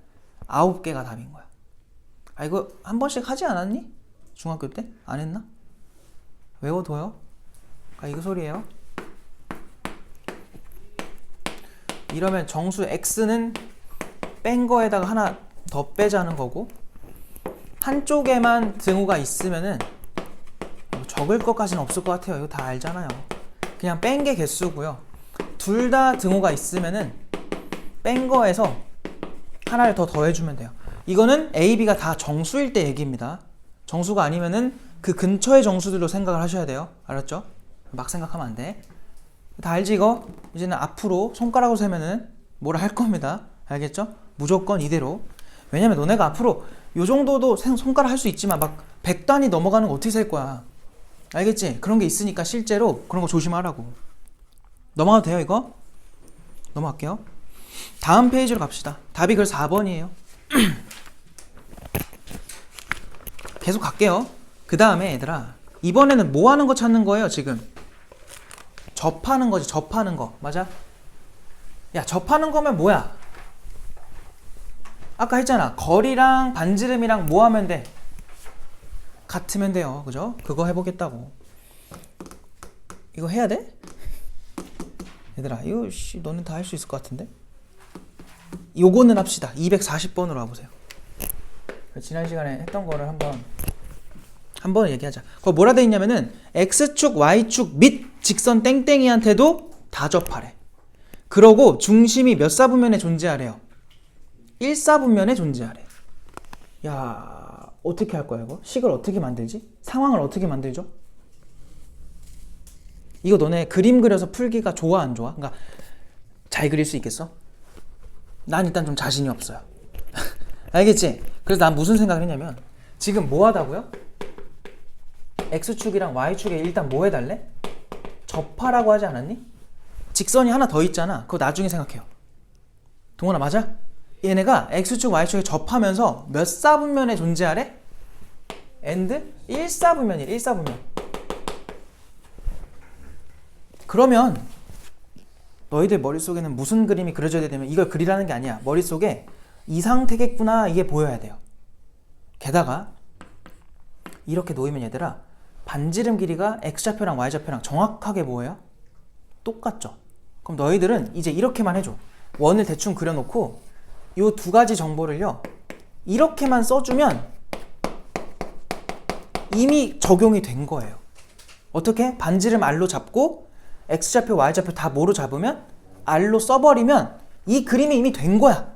Speaker 1: 9개가 답인 거야. 아, 이거 한 번씩 하지 않았니? 중학교 때? 안 했나? 외워둬요. 아, 이거 소리예요. 이러면 정수 x는 뺀 거에다가 하나 더 빼자는 거고, 한쪽에만 등호가 있으면은 적을 것까지는 없을 것 같아요. 이거 다 알잖아요. 그냥 뺀 게 개수고요. 둘 다 등호가 있으면은 뺀 거에서 하나를 더 더해주면 돼요. 이거는 A, B가 다 정수일 때 얘기입니다. 정수가 아니면은 그 근처의 정수들로 생각을 하셔야 돼요. 알았죠? 막 생각하면 안 돼. 다 알지 이거? 이제는 앞으로 손가락으로 세면은 뭐라 할 겁니다. 알겠죠? 무조건 이대로. 왜냐면 너네가 앞으로 요 정도도 손가락 할 수 있지만 막 100단위 넘어가는 거 어떻게 셀 거야? 알겠지? 그런 게 있으니까 실제로 그런 거 조심하라고. 넘어가도 돼요 이거? 넘어갈게요. 다음 페이지로 갑시다. 답이 그 4번이에요. 계속 갈게요. 그 다음에 얘들아, 이번에는 뭐 하는 거 찾는 거예요 지금? 접하는 거지. 접하는 거. 맞아? 야, 접하는 거면 뭐야? 아까 했잖아. 거리랑 반지름이랑 뭐 하면 돼? 같으면 돼요. 그죠? 그거 해보겠다고. 이거 해야 돼? 얘들아, 이거 너는 다 할 수 있을 것 같은데? 요거는 합시다. 240번으로 와보세요. 지난 시간에 했던 거를 한번 얘기하자. 그거 뭐라 돼 있냐면은 X축, Y축 및 직선 땡땡이한테도 다 접하래. 그러고 중심이 몇 사분면에 존재하래요? 1사분면에 존재하래. 야, 어떻게 할 거야 이거? 식을 어떻게 만들지? 상황을 어떻게 만들죠? 이거 너네 그림 그려서 풀기가 좋아 안 좋아? 그러니까 잘 그릴 수 있겠어? 난 일단 좀 자신이 없어요. 알겠지? 그래서 난 무슨 생각을 했냐면 지금 뭐 하다고요? X축이랑 Y축에 일단 뭐 해달래? 접하라고 하지 않았니? 직선이 하나 더 있잖아. 그거 나중에 생각해요. 동원아 맞아? 얘네가 X축, Y축에 접하면서 몇 사분면에 존재하래? and 1사분면이래. 1사분면. 그러면 너희들 머릿속에는 무슨 그림이 그려져야 되냐면 이걸 그리라는 게 아니야. 머릿속에 이 상태겠구나 이게 보여야 돼요. 게다가 이렇게 놓이면 얘들아 반지름 길이가 X좌표랑 Y좌표랑 정확하게 뭐예요? 똑같죠? 그럼 너희들은 이제 이렇게만 해줘. 원을 대충 그려놓고 이 두 가지 정보를요 이렇게만 써주면 이미 적용이 된 거예요. 어떻게? 반지름 R로 잡고 X좌표, Y좌표 다 뭐로 잡으면 R로 써버리면 이 그림이 이미 된 거야.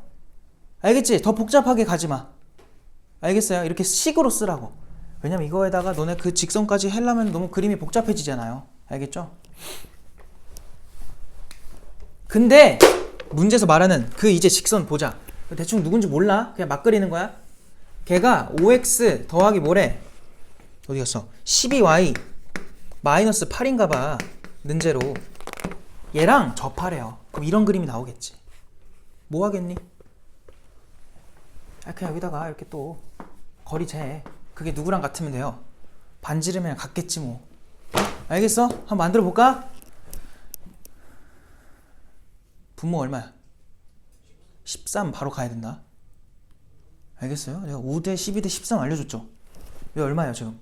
Speaker 1: 알겠지? 더 복잡하게 가지마. 알겠어요? 이렇게 식으로 쓰라고. 왜냐면 이거에다가 너네 그 직선까지 하려면 너무 그림이 복잡해지잖아요. 알겠죠? 근데 문제에서 말하는 그 이제 직선 보자. 대충 누군지 몰라. 그냥 막 그리는 거야. 걔가 5x 더하기 뭐래? 어디 갔어? 12y 마이너스 8인가 봐. 는제로 얘랑 접하래요. 그럼 이런 그림이 나오겠지. 뭐 하겠니? 그냥 여기다가 이렇게 또 거리 재. 그게 누구랑 같으면 돼요? 반지름이랑 같겠지 뭐. 알겠어? 한번 만들어 볼까? 분모 얼마야? 13 바로 가야 된다. 알겠어요? 내가 5대 12대 13 알려줬죠? 여기 얼마예요 지금?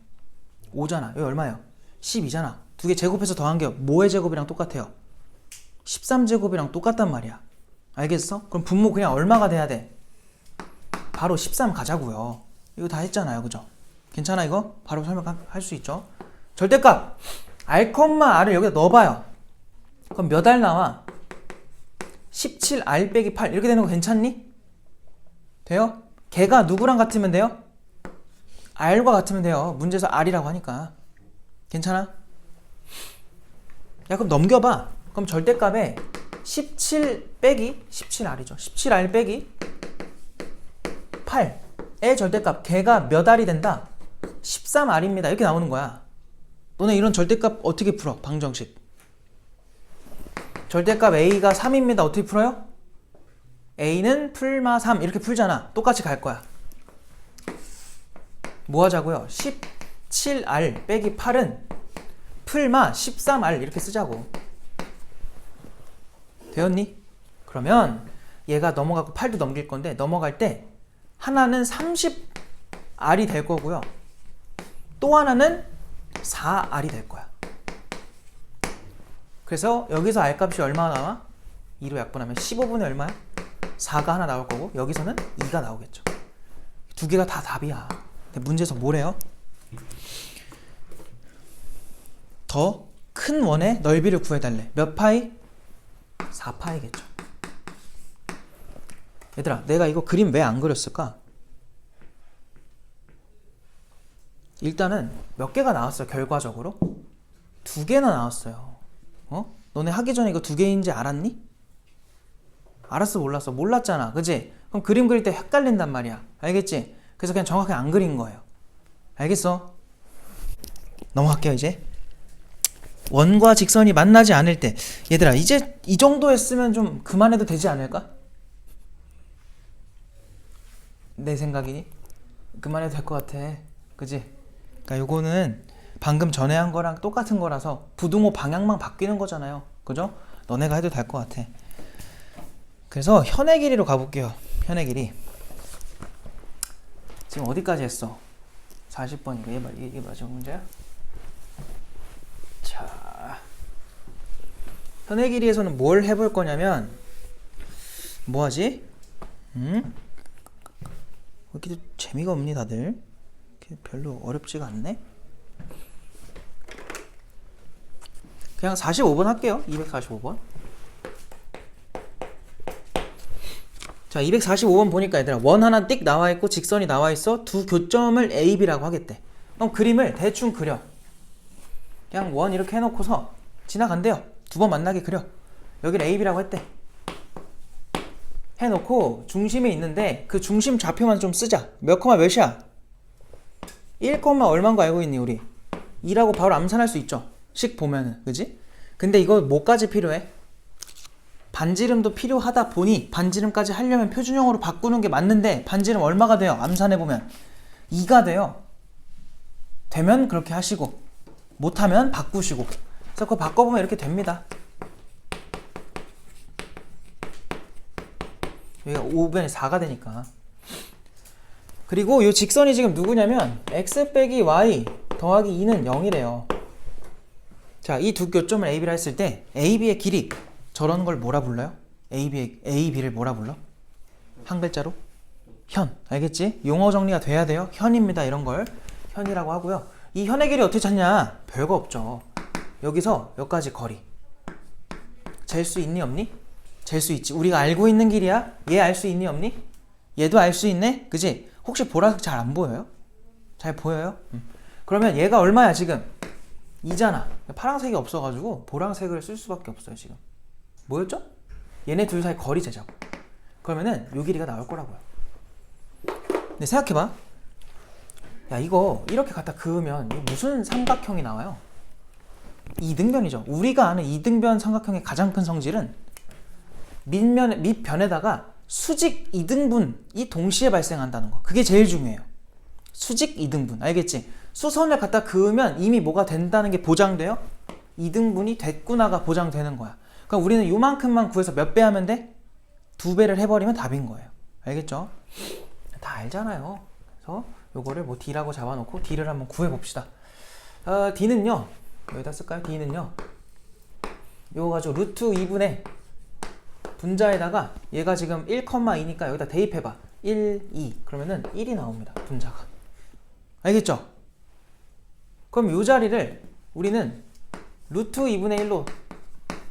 Speaker 1: 5잖아. 여기 얼마예요? 12잖아. 두 개 제곱해서 더한 게 뭐의 제곱이랑 똑같아요? 13제곱이랑 똑같단 말이야. 알겠어? 그럼 분모 그냥 얼마가 돼야 돼? 바로 13 가자고요. 이거 다 했잖아요. 그죠? 괜찮아 이거? 바로 설명할 수 있죠? 절대값 R,R을 여기다 넣어봐요. 그럼 몇 R 나와? 17R 빼기 8 이렇게 되는 거 괜찮니? 돼요? 걔가 누구랑 같으면 돼요? R과 같으면 돼요. 문제에서 R이라고 하니까. 괜찮아? 야, 그럼 넘겨봐. 그럼 절대값에 17 빼기 17R이죠. 17R 빼기 8의 절대값. 걔가 몇 R이 된다? 13R입니다. 이렇게 나오는 거야. 너네 이런 절대값 어떻게 풀어? 방정식. 절대값 A가 3입니다. 어떻게 풀어요? A는 풀마 3 이렇게 풀잖아. 똑같이 갈 거야. 뭐 하자고요? 17R 빼기 8은 풀마 13R 이렇게 쓰자고. 되었니? 그러면 얘가 넘어가고 8도 넘길 건데 넘어갈 때 하나는 30R이 될 거고요. 또 하나는 4R이 될 거야. 그래서 여기서 R값이 얼마나 나와? 2로 약분하면 15분의 얼마야? 4가 하나 나올 거고 여기서는 2가 나오겠죠. 두 개가 다 답이야. 근데 문제에서 뭐래요? 더 큰 원의 넓이를 구해달래. 몇 파이? 4파이겠죠. 얘들아, 내가 이거 그림 왜 안 그렸을까? 일단은 몇 개가 나왔어요. 결과적으로 2개나 나왔어요. 너네 하기 전에 이거 2개인지 알았니? 알았어, 몰랐어? 몰랐잖아, 그치? 그럼 그림 그릴 때 헷갈린단 말이야. 알겠지? 그래서 그냥 정확하게 안 그린 거예요. 알겠어? 넘어갈게요. 이제 원과 직선이 만나지 않을 때, 얘들아 이제 이 정도 했으면 좀 그만해도 되지 않을까? 내 생각이니? 그만해도 될 것 같아. 그치? 그러니까 요거는 방금 전에 한 거랑 똑같은 거라서 부등호 방향만 바뀌는 거잖아요. 그죠? 너네가 해도 될 것 같아. 그래서 현의 길이로 가볼게요. 현의 길이 지금 어디까지 했어? 40번이고 이게 마지막 문제야? 자, 현의 길이에서는 뭘 해볼 거냐면 뭐하지? 여기도 재미가 없니 다들? 별로 어렵지가 않네? 그냥 45번 할게요. 245번. 자, 245번 보니까 얘들아 원 하나 띡 나와있고 직선이 나와있어. 두 교점을 A, B라고 하겠대. 그럼 그림을 대충 그려. 그냥 원 이렇게 해놓고서 지나간대요. 두 번 만나게 그려. 여기를 A, B라고 했대. 해놓고 중심이 있는데 그 중심 좌표만 좀 쓰자. 몇 콤마 몇이야? 1 얼마인 거 알고 있니 우리? 2라고 바로 암산할 수 있죠. 식 보면은, 그지? 근데 이거 뭐까지 필요해? 반지름도 필요하다 보니 반지름까지 하려면 표준형으로 바꾸는 게 맞는데 반지름 얼마가 돼요? 암산해보면 2가 돼요. 되면 그렇게 하시고 못하면 바꾸시고. 그래서 그거 바꿔보면 이렇게 됩니다. 여기가 5분의 4가 되니까. 그리고 이 직선이 지금 누구냐면 x 빼기 y 더하기 2는 0이래요. 자, 이 두 교점을 A, B라 했을 때 A, B의 길이 저런 걸 뭐라 불러요? A, B를 뭐라 불러? 한 글자로? 현. 알겠지? 용어 정리가 돼야 돼요. 현입니다. 이런 걸 현이라고 하고요. 이 현의 길이 어떻게 찾냐? 별거 없죠. 여기서 여기까지 거리. 잴 수 있니 없니? 잴 수 있지. 우리가 알고 있는 길이야. 얘 알 수 있니 없니? 얘도 알 수 있네. 그지? 혹시 보라색 잘 안 보여요? 잘 보여요? 그러면 얘가 얼마야 지금? 2잖아. 파란색이 없어가지고 보라색을 쓸 수밖에 없어요 지금. 뭐였죠? 얘네 둘 사이 거리 재자고. 그러면은 요 길이가 나올 거라고요. 근데 생각해봐. 야, 이거 이렇게 갖다 그으면 이거 무슨 삼각형이 나와요? 이등변이죠. 우리가 아는 이등변 삼각형의 가장 큰 성질은 밑변에다가 수직 이등분이 동시에 발생한다는 거. 그게 제일 중요해요. 수직 이등분. 알겠지? 수선을 갖다 그으면 이미 뭐가 된다는 게 보장돼요? 이등분이 됐구나가 보장되는 거야. 그럼 우리는 요만큼만 구해서 몇 배 하면 돼? 2배를 해버리면 답인 거예요. 알겠죠? 다 알잖아요. 그래서 요거를 뭐 D라고 잡아놓고 D를 한번 구해봅시다. D는요, 여기다 쓸까요? D는요, 요거 가지고 루트 2분의 분자에다가 얘가 지금 1,2니까 여기다 대입해봐. 1, 2. 그러면은 1이 나옵니다. 분자가. 알겠죠? 그럼 요 자리를 우리는 루트 2분의 1로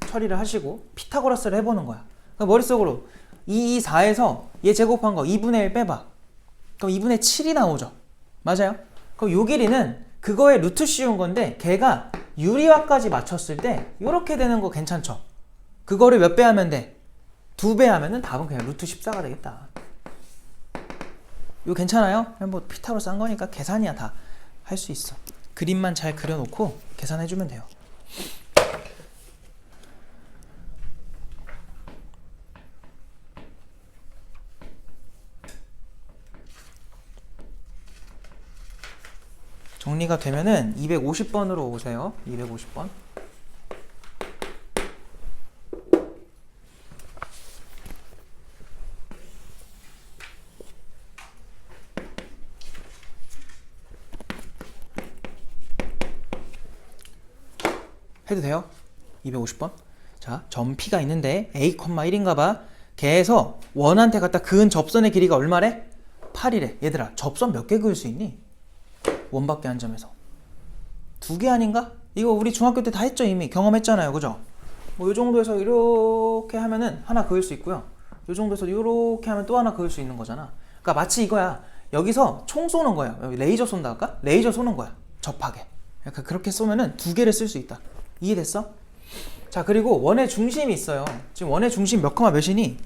Speaker 1: 처리를 하시고 피타고라스를 해보는 거야. 그러니까 머릿속으로 224에서 얘 제곱한 거 2분의 1 빼봐. 그럼 2분의 7이 나오죠. 맞아요? 그럼 요 길이는 그거의 루트 씌운 건데 걔가 유리화까지 맞췄을 때 이렇게 되는 거 괜찮죠? 그거를 몇 배 하면 돼? 2배 하면은 답은 그냥 루트 14가 되겠다. 이거 괜찮아요? 그냥 뭐 피타로 싼 거니까 계산이야. 다 할 수 있어. 그림만 잘 그려놓고 계산해주면 돼요. 정리가 되면은 250번으로 오세요. 250번. 해도 돼요? 250번. 자, 점 P가 있는데 A, 1인가 봐. 걔에서 원한테 갖다 그은 접선의 길이가 얼마래? 8이래. 얘들아, 접선 몇 개 그을 수 있니? 원밖에 한 점에서 2개 아닌가? 이거 우리 중학교 때 다 했죠. 이미 경험했잖아요. 그죠? 뭐 이 정도에서 이렇게 하면은 하나 그을 수 있고요. 이 정도에서 이렇게 하면 또 하나 그을 수 있는 거잖아. 그러니까 마치 이거야. 여기서 총 쏘는 거야. 여기 레이저 쏜다 할까? 레이저 쏘는 거야. 접하게. 약간 그렇게 쏘면은 2개를 쓸 수 있다. 이해됐어? 자, 그리고 원의 중심이 있어요. 지금 원의 중심 몇 컴마 몇이니?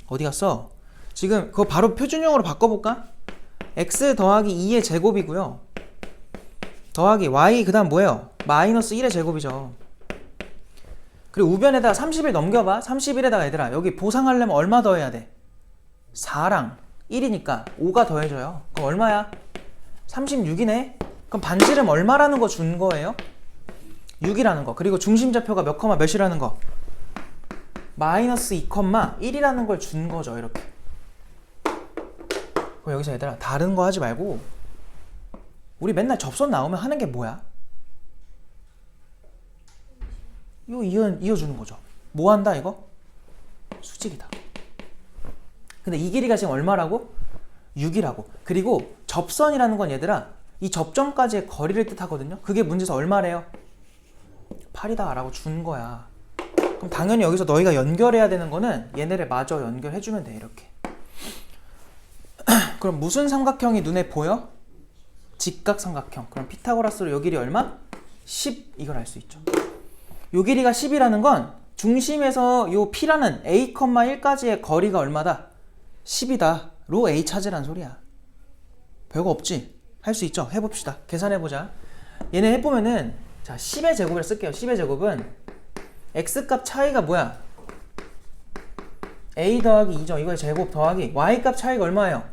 Speaker 1: 어디 갔어? 지금 그거 바로 표준형으로 바꿔볼까? x 더하기 2의 제곱이고요. 더하기 y 그 다음 뭐예요? 마이너스 1의 제곱이죠. 그리고 우변에다가 30을 넘겨봐. 31에다가 얘들아 여기 보상하려면 얼마 더해야 돼? 4랑 1이니까 5가 더해져요. 그럼 얼마야? 36이네? 그럼 반지름 얼마라는 거 준 거예요? 6이라는 거. 그리고 중심좌표가 몇 컴마 몇이라는 거? 마이너스 2 컴마 1이라는 걸 준 거죠. 이렇게. 그럼 여기서 얘들아 다른 거 하지 말고 우리 맨날 접선 나오면 하는 게 뭐야? 이거 이어주는 거죠. 뭐 한다 이거? 수직이다. 근데 이 길이가 지금 얼마라고? 6이라고. 그리고 접선이라는 건 얘들아 이 접점까지의 거리를 뜻하거든요. 그게 문제에서 얼마래요? 8이다 라고 준 거야. 그럼 당연히 여기서 너희가 연결해야 되는 거는 얘네를 마저 연결해주면 돼. 이렇게. 그럼 무슨 삼각형이 눈에 보여? 직각삼각형. 그럼 피타고라스로 요 길이 얼마? 10 이걸 알 수 있죠. 요 길이가 10이라는 건 중심에서 요 P라는 A, 1까지의 거리가 얼마다? 10이다 로 A 찾으란 소리야. 별거 없지? 할 수 있죠? 해봅시다. 계산해보자. 얘네 해보면은 자 10의 제곱을 쓸게요. 10의 제곱은 X값 차이가 뭐야? A 더하기 2죠. 이거의 제곱 더하기 Y값 차이가 얼마예요?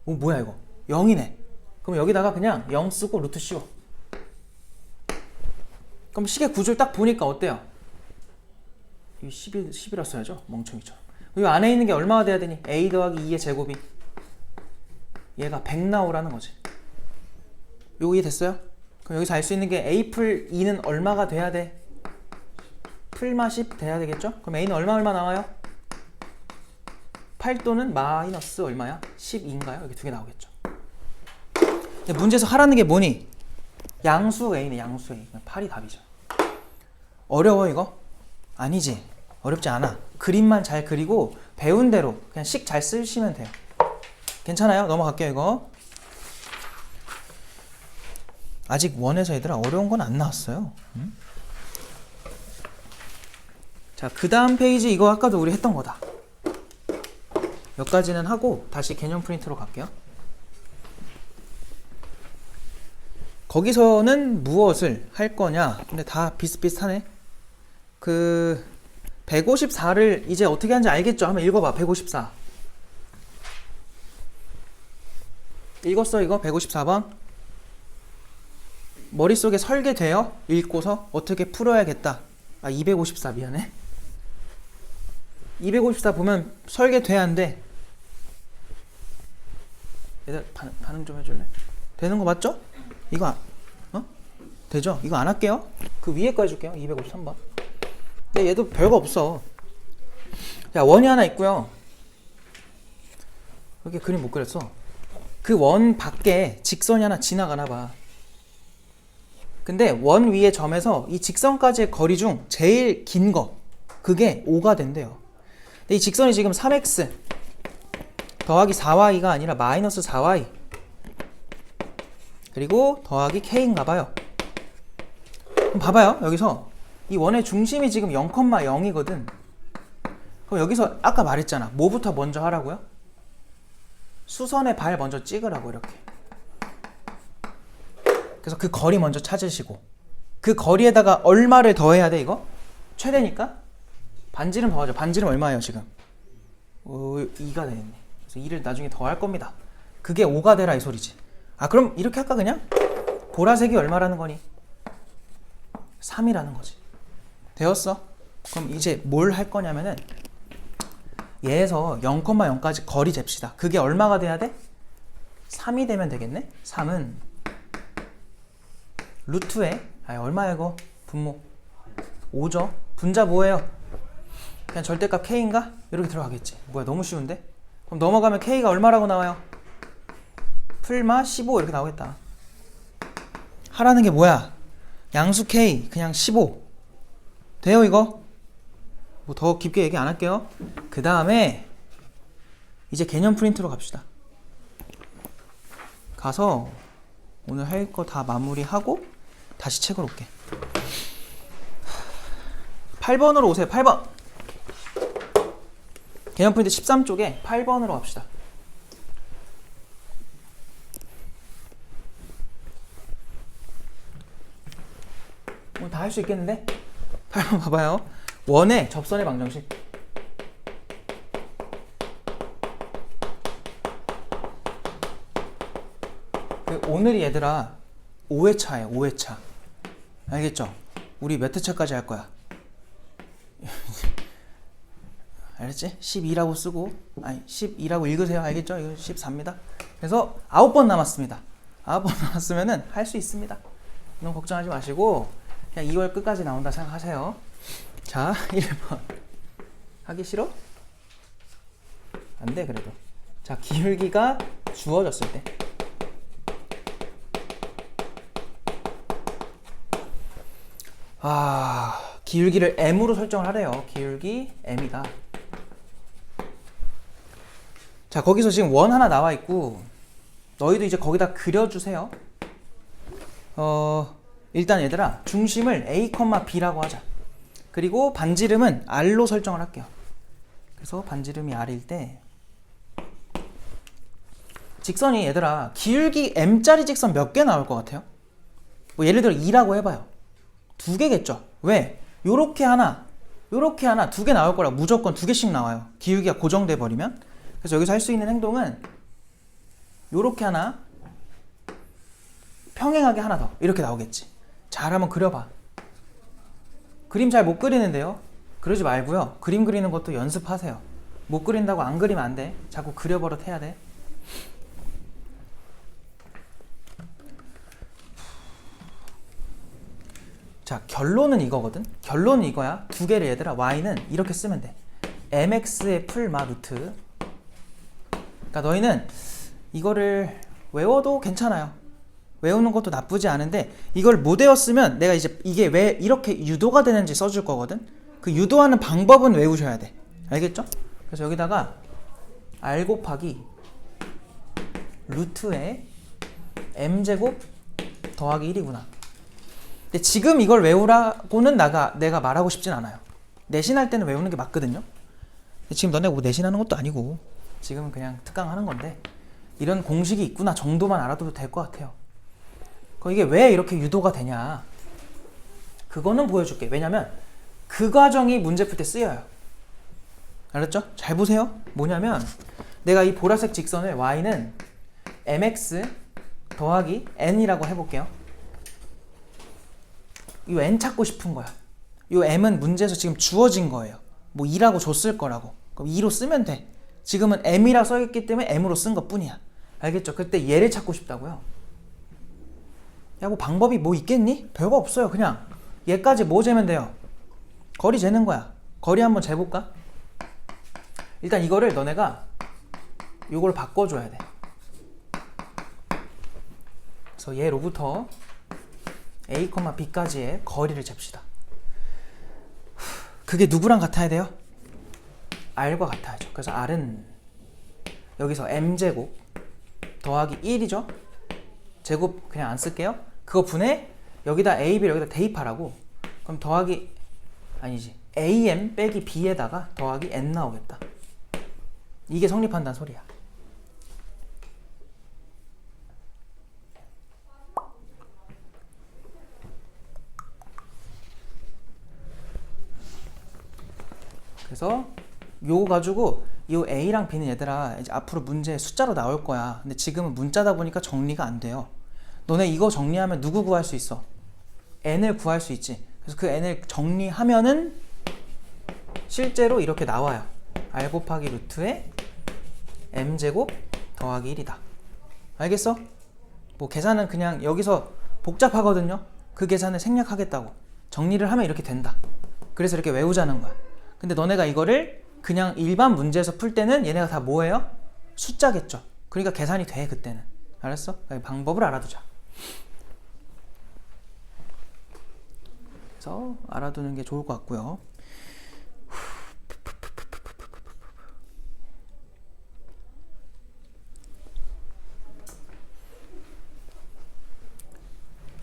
Speaker 1: 오 뭐야 이거? 0이네. 그럼 여기다가 그냥 0 쓰고 루트 씌워. 그럼 식의 구조를 딱 보니까 어때요? 이 10이라 써야죠. 멍청이처럼. 이 안에 있는 게 얼마가 돼야 되니? A 더하기 2의 제곱이 얘가 100 나오라는 거지. 요거 이해됐어요? 그럼 여기서 알 수 있는 게 A 풀 2는 얼마가 돼야 돼? 풀마 10 돼야 되겠죠? 그럼 A는 얼마 나와요? 8 또는 마이너스 얼마야? 10인가요? 여기 두 개 나오겠죠. 근데 문제에서 하라는 게 뭐니? 양수 A네. 양수 A. 8이 답이죠. 어려워 이거? 아니지. 어렵지 않아. 그림만 잘 그리고 배운 대로 그냥 식 잘 쓰시면 돼요. 괜찮아요? 넘어갈게요 이거. 아직 원에서 얘들아 어려운 건 안 나왔어요. 응? 자, 그 다음 페이지 이거 아까도 우리 했던 거다. 여기까지는 하고 다시 개념 프린트로 갈게요. 거기서는 무엇을 할 거냐? 근데 다 비슷비슷하네. 그 154를 이제 어떻게 하는지 알겠죠? 한번 읽어봐. 154 읽었어 이거? 154번 머릿속에 설계돼요? 읽고서 어떻게 풀어야겠다. 아 254 미안해. 254 보면 설계돼야 안 돼? 얘들 반응 좀 해줄래? 되는 거 맞죠? 이거 되죠? 이거 안 할게요. 그 위에 거 해줄게요. 253번. 근데 얘도 별거 없어. 자, 원이 하나 있고요. 이렇게 그림 못 그렸어. 그 원 밖에 직선이 하나 지나가나 봐. 근데 원 위의 점에서 이 직선까지의 거리 중 제일 긴 거 그게 5가 된대요. 근데 이 직선이 지금 3x 더하기 4y가 아니라 마이너스 4y 그리고 더하기 k인가 봐요. 그럼 봐봐요. 여기서 이 원의 중심이 지금 0,0이거든. 그럼 여기서 아까 말했잖아. 뭐부터 먼저 하라고요? 수선의 발 먼저 찍으라고 이렇게. 그래서 그 거리 먼저 찾으시고 그 거리에다가 얼마를 더해야 돼 이거? 최대니까? 반지름 더하죠. 반지름 얼마예요 지금? 2가 되겠네. 그래서 2를 나중에 더할 겁니다. 그게 5가 되라 이 소리지. 아 그럼 이렇게 할까 그냥? 보라색이 얼마라는 거니? 3이라는 거지. 되었어? 그럼 이제 뭘 할 거냐면은 얘에서 0,0까지 거리 잽시다. 그게 얼마가 돼야 돼? 3이 되면 되겠네? 3은 루트에 얼마야 이거? 분모 5죠? 분자 뭐예요? 그냥 절대값 k인가? 이렇게 들어가겠지. 뭐야 너무 쉬운데? 그럼 넘어가면 k가 얼마라고 나와요? 풀마 15 이렇게 나오겠다. 하라는 게 뭐야? 양수 k 그냥 15 돼요 이거? 뭐 더 깊게 얘기 안 할게요. 그 다음에 이제 개념 프린트로 갑시다. 가서 오늘 할 거 다 마무리하고 다시 책으로 올게. 8번으로 오세요. 8번 개념 프린트 13쪽에 8번으로 갑시다. 오늘 다 할 수 있겠는데? 8번 봐봐요. 원의 접선의 방정식. 오늘이 얘들아 5회차예요. 5회차. 알겠죠? 우리 몇 회차까지 할 거야? 알겠지? 12라고 쓰고 12라고 읽으세요. 알겠죠? 이거 14입니다. 그래서 9번 남았습니다. 9번 남았으면은 할 수 있습니다. 너무 걱정하지 마시고 그냥 2월 끝까지 나온다 생각하세요. 자, 1번. 하기 싫어? 안 돼, 그래도. 자, 기울기가 주어졌을 때. 기울기를 m으로 설정을 하래요. 기울기 m이다. 자, 거기서 지금 원 하나 나와 있고, 너희도 이제 거기다 그려주세요. 일단 얘들아, 중심을 a, b라고 하자. 그리고 반지름은 r로 설정을 할게요. 그래서 반지름이 r일 때 직선이 얘들아 기울기 m짜리 직선 몇 개 나올 것 같아요? 뭐 예를 들어 2라고 해봐요. 2개겠죠? 왜? 요렇게 하나 요렇게 하나 2개 나올 거라 무조건 2개씩 나와요. 기울기가 고정돼 버리면. 그래서 여기서 할 수 있는 행동은 요렇게 하나 평행하게 하나 더 이렇게 나오겠지. 잘 한번 그려봐. 그림 잘 못 그리는데요? 그러지 말고요. 그림 그리는 것도 연습하세요. 못 그린다고 안 그리면 안 돼. 자꾸 그려버릇 해야 돼. 자, 결론은 이거거든. 결론은 이거야. 2개를 얘들아 y는 이렇게 쓰면 돼. mx의 풀마 루트. 그러니까 너희는 이거를 외워도 괜찮아요. 외우는 것도 나쁘지 않은데 이걸 못 외웠으면 내가 이제 이게 왜 이렇게 유도가 되는지 써줄 거거든. 그 유도하는 방법은 외우셔야 돼. 알겠죠? 그래서 여기다가 r 곱하기 루트에 m제곱 더하기 1이구나. 근데 지금 이걸 외우라고는 내가 말하고 싶진 않아요. 내신할 때는 외우는 게 맞거든요. 근데 지금 너네 뭐 내신하는 것도 아니고 지금은 그냥 특강하는 건데 이런 공식이 있구나 정도만 알아둬도 될 것 같아요. 이게 왜 이렇게 유도가 되냐 그거는 보여줄게. 왜냐면 그 과정이 문제 풀 때 쓰여요. 알았죠? 잘 보세요. 뭐냐면 내가 이 보라색 직선을 y는 mx 더하기 n이라고 해볼게요. 이 n 찾고 싶은 거야. 이 m은 문제에서 지금 주어진 거예요. 뭐 2라고 줬을 거라고. 그럼 2로 쓰면 돼. 지금은 m이라 써있기 때문에 m으로 쓴 것 뿐이야. 알겠죠? 그때 얘를 찾고 싶다고요. 야, 뭐 방법이 뭐 있겠니? 별거 없어요. 그냥 얘까지 뭐 재면 돼요? 거리 재는 거야. 거리 한번 재볼까? 일단 이거를 너네가 요걸 바꿔줘야 돼. 그래서 얘로부터 a, b까지의 거리를 잽시다. 그게 누구랑 같아야 돼요? r과 같아야죠. 그래서 r은 여기서 m제곱 더하기 1이죠. 제곱 그냥 안 쓸게요. 그거 분해 여기다 a,b 여기다 대입하라고. 그럼 더하기 아니지 am 빼기 b에다가 더하기 n 나오겠다. 이게 성립한다는 소리야. 그래서 요거 가지고 요 A랑 B는 얘들아 이제 앞으로 문제에 숫자로 나올 거야. 근데 지금은 문자다 보니까 정리가 안 돼요. 너네 이거 정리하면 누구 구할 수 있어? N을 구할 수 있지. 그래서 그 N을 정리하면은 실제로 이렇게 나와요. R 곱하기 루트에 M제곱 더하기 1이다. 알겠어? 뭐 계산은 그냥 여기서 복잡하거든요. 그 계산을 생략하겠다고. 정리를 하면 이렇게 된다. 그래서 이렇게 외우자는 거야. 근데 너네가 이거를 그냥 일반 문제에서 풀 때는 얘네가 다 뭐예요? 숫자겠죠. 그러니까 계산이 돼 그때는. 알았어? 방법을 알아두자. 그래서 알아두는 게 좋을 것 같고요.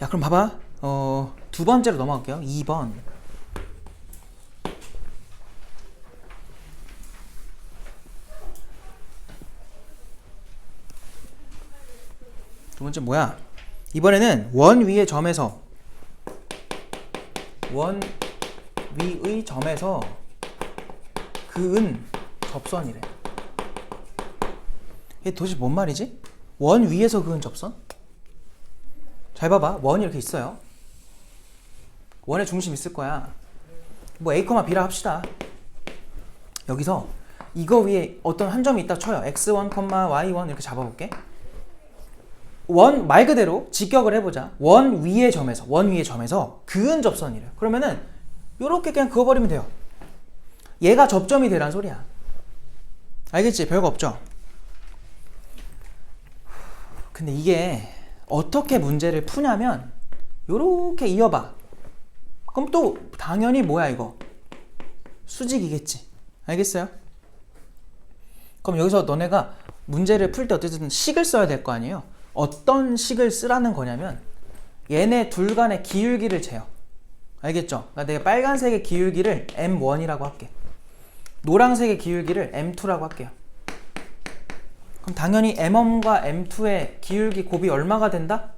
Speaker 1: 야 그럼 봐봐. 두 번째로 넘어갈게요. 2번. 두 번째 뭐야? 이번에는 원 위의 점에서 그은 접선이래. 이게 도대체 뭔 말이지? 원 위에서 그은 접선? 잘 봐봐. 원이 이렇게 있어요. 원의 중심 있을 거야. 뭐 A, B라 합시다. 여기서 이거 위에 어떤 한 점이 있다 쳐요. x1, y1 이렇게 잡아볼게. 원 말 그대로 직격을 해보자. 원 위의 점에서 그은 접선이래요. 그러면은 요렇게 그냥 그어버리면 돼요. 얘가 접점이 되란 소리야. 알겠지? 별거 없죠? 근데 이게 어떻게 문제를 푸냐면 요렇게 이어봐. 그럼 또 당연히 뭐야 이거? 수직이겠지. 알겠어요? 그럼 여기서 너네가 문제를 풀 때 어쨌든 식을 써야 될 거 아니에요? 어떤 식을 쓰라는 거냐면 얘네 둘 간의 기울기를 재요. 알겠죠? 그러니까 내가 빨간색의 기울기를 M1이라고 할게. 노란색의 기울기를 M2라고 할게요. 그럼 당연히 M1과 M2의 기울기 곱이 얼마가 된다?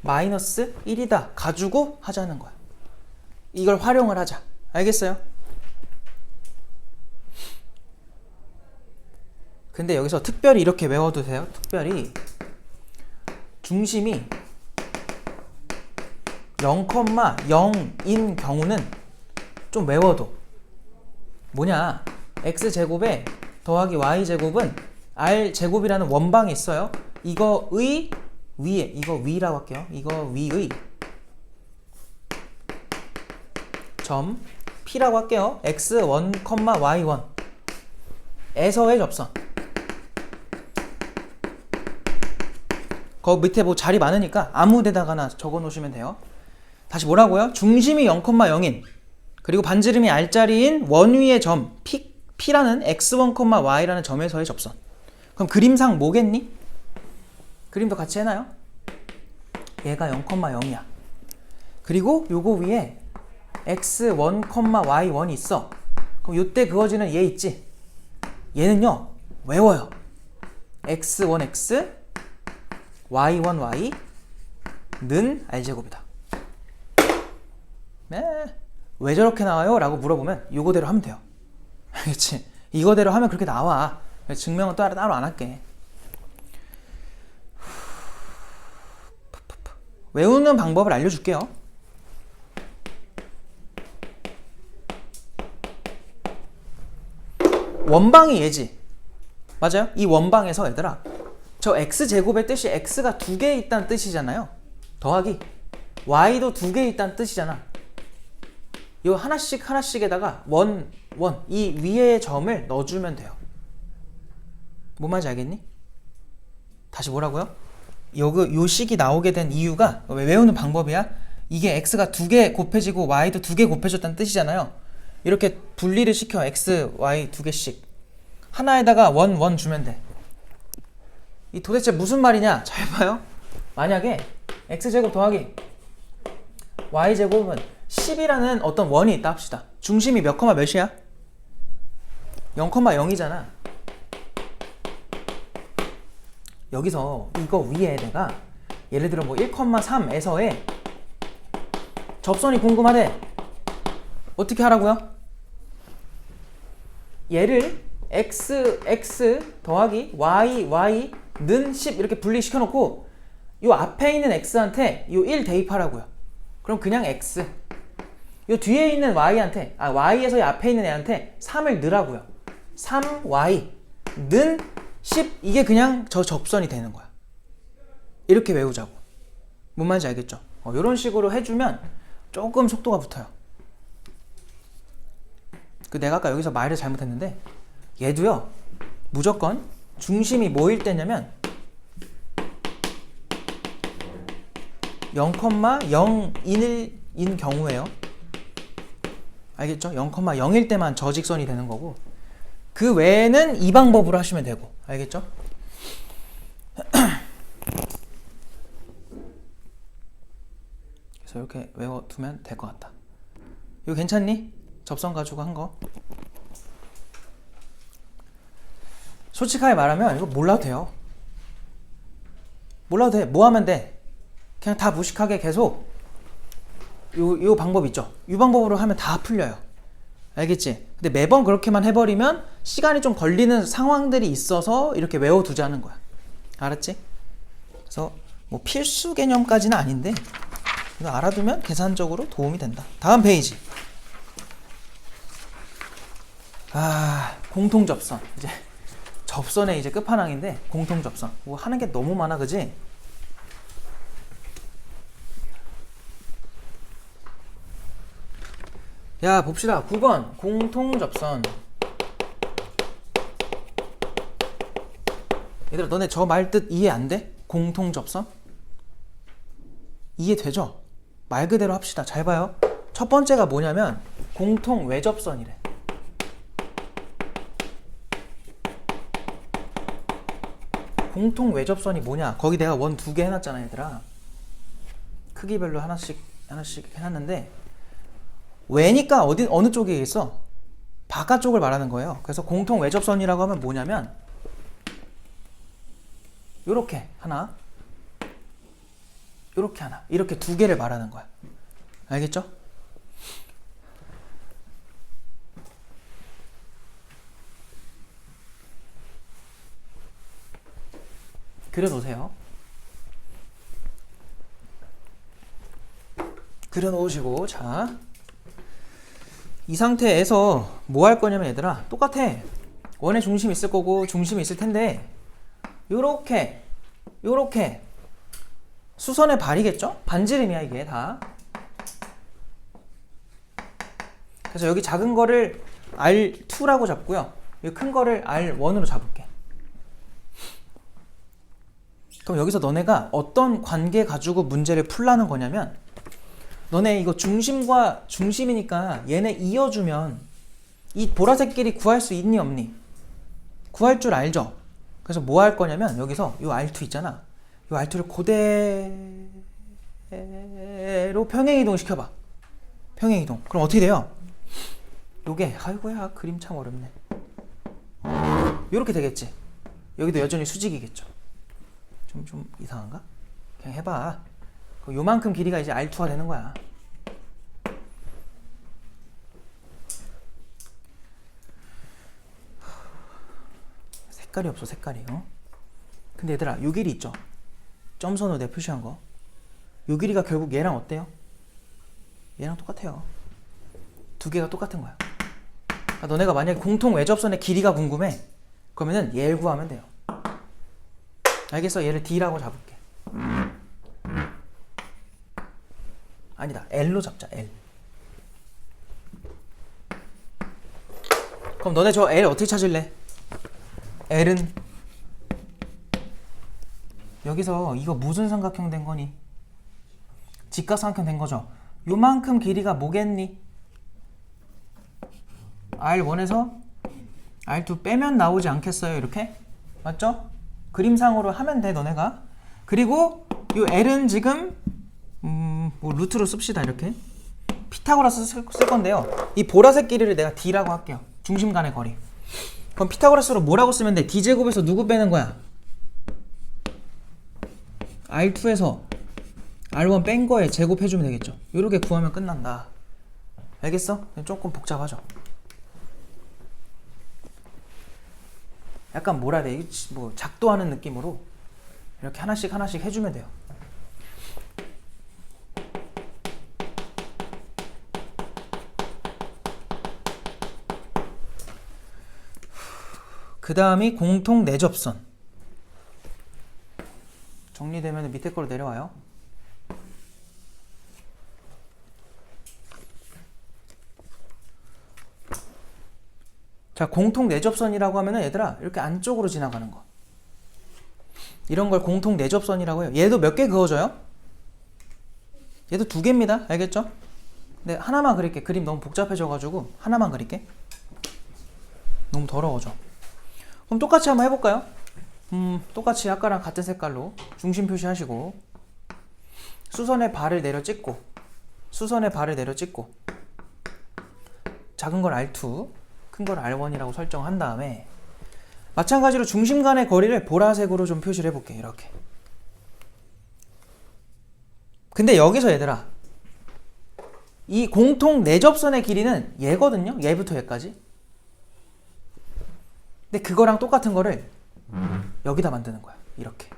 Speaker 1: 마이너스 1이다. 가지고 하자는 거야. 이걸 활용을 하자. 알겠어요? 근데 여기서 특별히 이렇게 외워도 돼요. 특별히 중심이 0,0인 경우는 좀 외워도 뭐냐? x제곱에 더하기 y제곱은 r제곱이라는 원방이 있어요. 이거의 위에, 이거 위라고 할게요. 이거 위의 점 P라고 할게요. x1, y1 에서의 접선. 거기 밑에 뭐 자리 많으니까 아무 데다가나 적어 놓으시면 돼요. 다시 뭐라고요? 중심이 0,0인 그리고 반지름이 R자리인 원 위의 점 P라는 x1, y라는 점에서의 접선. 그럼 그림상 뭐겠니? 그림도 같이 해놔요. 얘가 0,0이야. 그리고 요거 위에 x1, y1이 있어. 그럼 요때 그어지는 얘 있지? 얘는요 외워요. x1x y1y 는 r제곱이다. 네. 왜 저렇게 나와요? 라고 물어보면 요거대로 하면 돼요. 알겠지? 이거대로 하면 그렇게 나와. 증명은 따로 안 할게. 외우는 방법을 알려줄게요. 원방이 얘지. 맞아요? 이 원방에서 얘들아 저 x제곱의 뜻이 x가 두 개 있다는 뜻이잖아요. 더하기 y도 두 개 있다는 뜻이잖아. 요 하나씩에다가 이 위에 점을 넣어주면 돼요. 뭔 말인지 알겠니? 다시 뭐라고요? 요 식이 나오게 된 이유가 외우는 방법이야. 이게 x가 두 개 곱해지고 y도 두 개 곱해졌다는 뜻이잖아요. 이렇게 분리를 시켜. x, y 두 개씩. 하나에다가 원 주면 돼. 이 도대체 무슨 말이냐? 잘 봐요. 만약에 x제곱 더하기 y제곱은 10이라는 어떤 원이 있다 합시다. 중심이 몇 컴마 몇이야? 0,0이잖아. 여기서 이거 위에 내가 예를 들어 뭐 1,3에서의 접선이 궁금하대. 어떻게 하라고요? 얘를 x 더하기 y는 10 이렇게 분리시켜 놓고 요 앞에 있는 x한테 요 1 대입하라고요. 그럼 그냥 x. 요 뒤에 있는 y한테 y에서 앞에 있는 애한테 3을 넣으라고요. 3y는 10 이게 그냥 저 접선이 되는 거야. 이렇게 외우자고. 뭔 말인지 알겠죠? 이런 식으로 해주면 조금 속도가 붙어요. 내가 아까 여기서 말을 잘못했는데 얘도요 무조건 중심이 뭐일 때냐면 0,01인 경우에요. 알겠죠? 0,0일 때만 저 직선이 되는 거고 그 외에는 이 방법으로 하시면 되고. 알겠죠? 그래서 이렇게 외워두면 될 것 같다. 이거 괜찮니? 접선 가지고 한 거. 솔직하게 말하면 이거 몰라도 돼요. 몰라도 돼. 뭐 하면 돼? 그냥 다 무식하게 계속 요 방법 있죠? 이 방법으로 하면 다 풀려요. 알겠지? 근데 매번 그렇게만 해버리면 시간이 좀 걸리는 상황들이 있어서 이렇게 외워두자는 거야. 알았지? 그래서 뭐 필수 개념까지는 아닌데 이거 알아두면 계산적으로 도움이 된다. 다음 페이지. 공통접선. 이제 접선의 이제 끝판왕인데 공통접선. 뭐 하는 게 너무 많아, 그지? 야, 봅시다. 9번 공통접선. 얘들아, 너네 저 말 뜻 이해 안 돼? 공통접선? 이해되죠? 말 그대로 합시다. 잘 봐요. 첫 번째가 뭐냐면 공통 외접선이래. 공통 외접선이 뭐냐? 거기 내가 원 2개 해놨잖아, 얘들아. 크기별로 하나씩 해놨는데 외니까 어느 쪽에 있어? 바깥쪽을 말하는 거예요. 그래서 공통 외접선이라고 하면 뭐냐면 요렇게 하나, 요렇게 하나, 이렇게 2개를 말하는 거야. 알겠죠? 그려놓으세요. 그려놓으시고, 자, 이 상태에서 뭐 할 거냐면 얘들아, 똑같아. 원의 중심이 있을 거고 중심이 있을 텐데 요렇게 수선의 발이겠죠? 반지름이야 이게 다. 그래서 여기 작은 거를 R2라고 잡고요, 여기 큰 거를 R1으로 잡을게. 그럼 여기서 너네가 어떤 관계 가지고 문제를 풀라는 거냐면, 너네 이거 중심과 중심이니까 얘네 이어주면 이 보라색끼리 구할 수 있니 없니? 구할 줄 알죠? 그래서 뭐 할 거냐면 여기서 요 R2 있잖아. 요 R2를 그대로 평행이동 시켜봐. 평행이동. 그럼 어떻게 돼요? 요게 아이고야 그림 참 어렵네. 요렇게 되겠지. 여기도 여전히 수직이겠죠. 좀 이상한가? 그냥 해봐. 요만큼 길이가 이제 R2가 되는 거야. 색깔이 없어, 색깔이. 근데 얘들아, 요 길이 있죠? 점선으로 내 표시한 거. 요 길이가 결국 얘랑 어때요? 얘랑 똑같아요. 2개가 똑같은 거야. 그러니까 너네가 만약에 공통 외접선의 길이가 궁금해, 그러면은 얘를 구하면 돼요. 알겠어? 얘를 D라고 잡을게. 아니다, L로 잡자. L. 그럼 너네 저 L 어떻게 찾을래? L은 여기서 이거 무슨 삼각형 된 거니? 직각삼각형 된 거죠. 요만큼 길이가 뭐겠니? R1에서 R2 빼면 나오지 않겠어요? 이렇게? 맞죠? 그림상으로 하면 돼 너네가. 그리고 이 L은 지금 뭐 루트로 씁시다. 이렇게 피타고라스 쓸 건데요. 이 보라색 길이를 내가 D라고 할게요. 중심 간의 거리. 그럼 피타고라스로 뭐라고 쓰면 돼? D제곱에서 누구 빼는 거야? R2에서 R1 뺀 거에 제곱해주면 되겠죠. 이렇게 구하면 끝난다. 알겠어? 조금 복잡하죠. 약간 뭐라 해야 돼? 뭐 작도하는 느낌으로 이렇게 하나씩 하나씩 해주면 돼요. 그 다음이 공통 내접선. 정리되면 밑에 거로 내려와요. 자, 공통 내접선이라고 하면은 얘들아 이렇게 안쪽으로 지나가는 거. 이런 걸 공통 내접선이라고 해요. 얘도 몇 개 그어져요? 얘도 2개입니다. 알겠죠? 근데 하나만 그릴게. 그림 너무 복잡해져가지고 하나만 그릴게. 너무 더러워져. 그럼 똑같이 한번 해볼까요? 똑같이 아까랑 같은 색깔로 중심 표시하시고 수선의 발을 내려 찍고 수선의 발을 내려 찍고 작은 걸 R2 큰 걸 R1이라고 설정한 다음에 마찬가지로 중심 간의 거리를 보라색으로 좀 표시를 해볼게. 이렇게. 근데 여기서 얘들아 이 공통 내접선의 길이는 얘거든요. 얘부터 얘까지. 근데 그거랑 똑같은 거를 여기다 만드는 거야. 이렇게.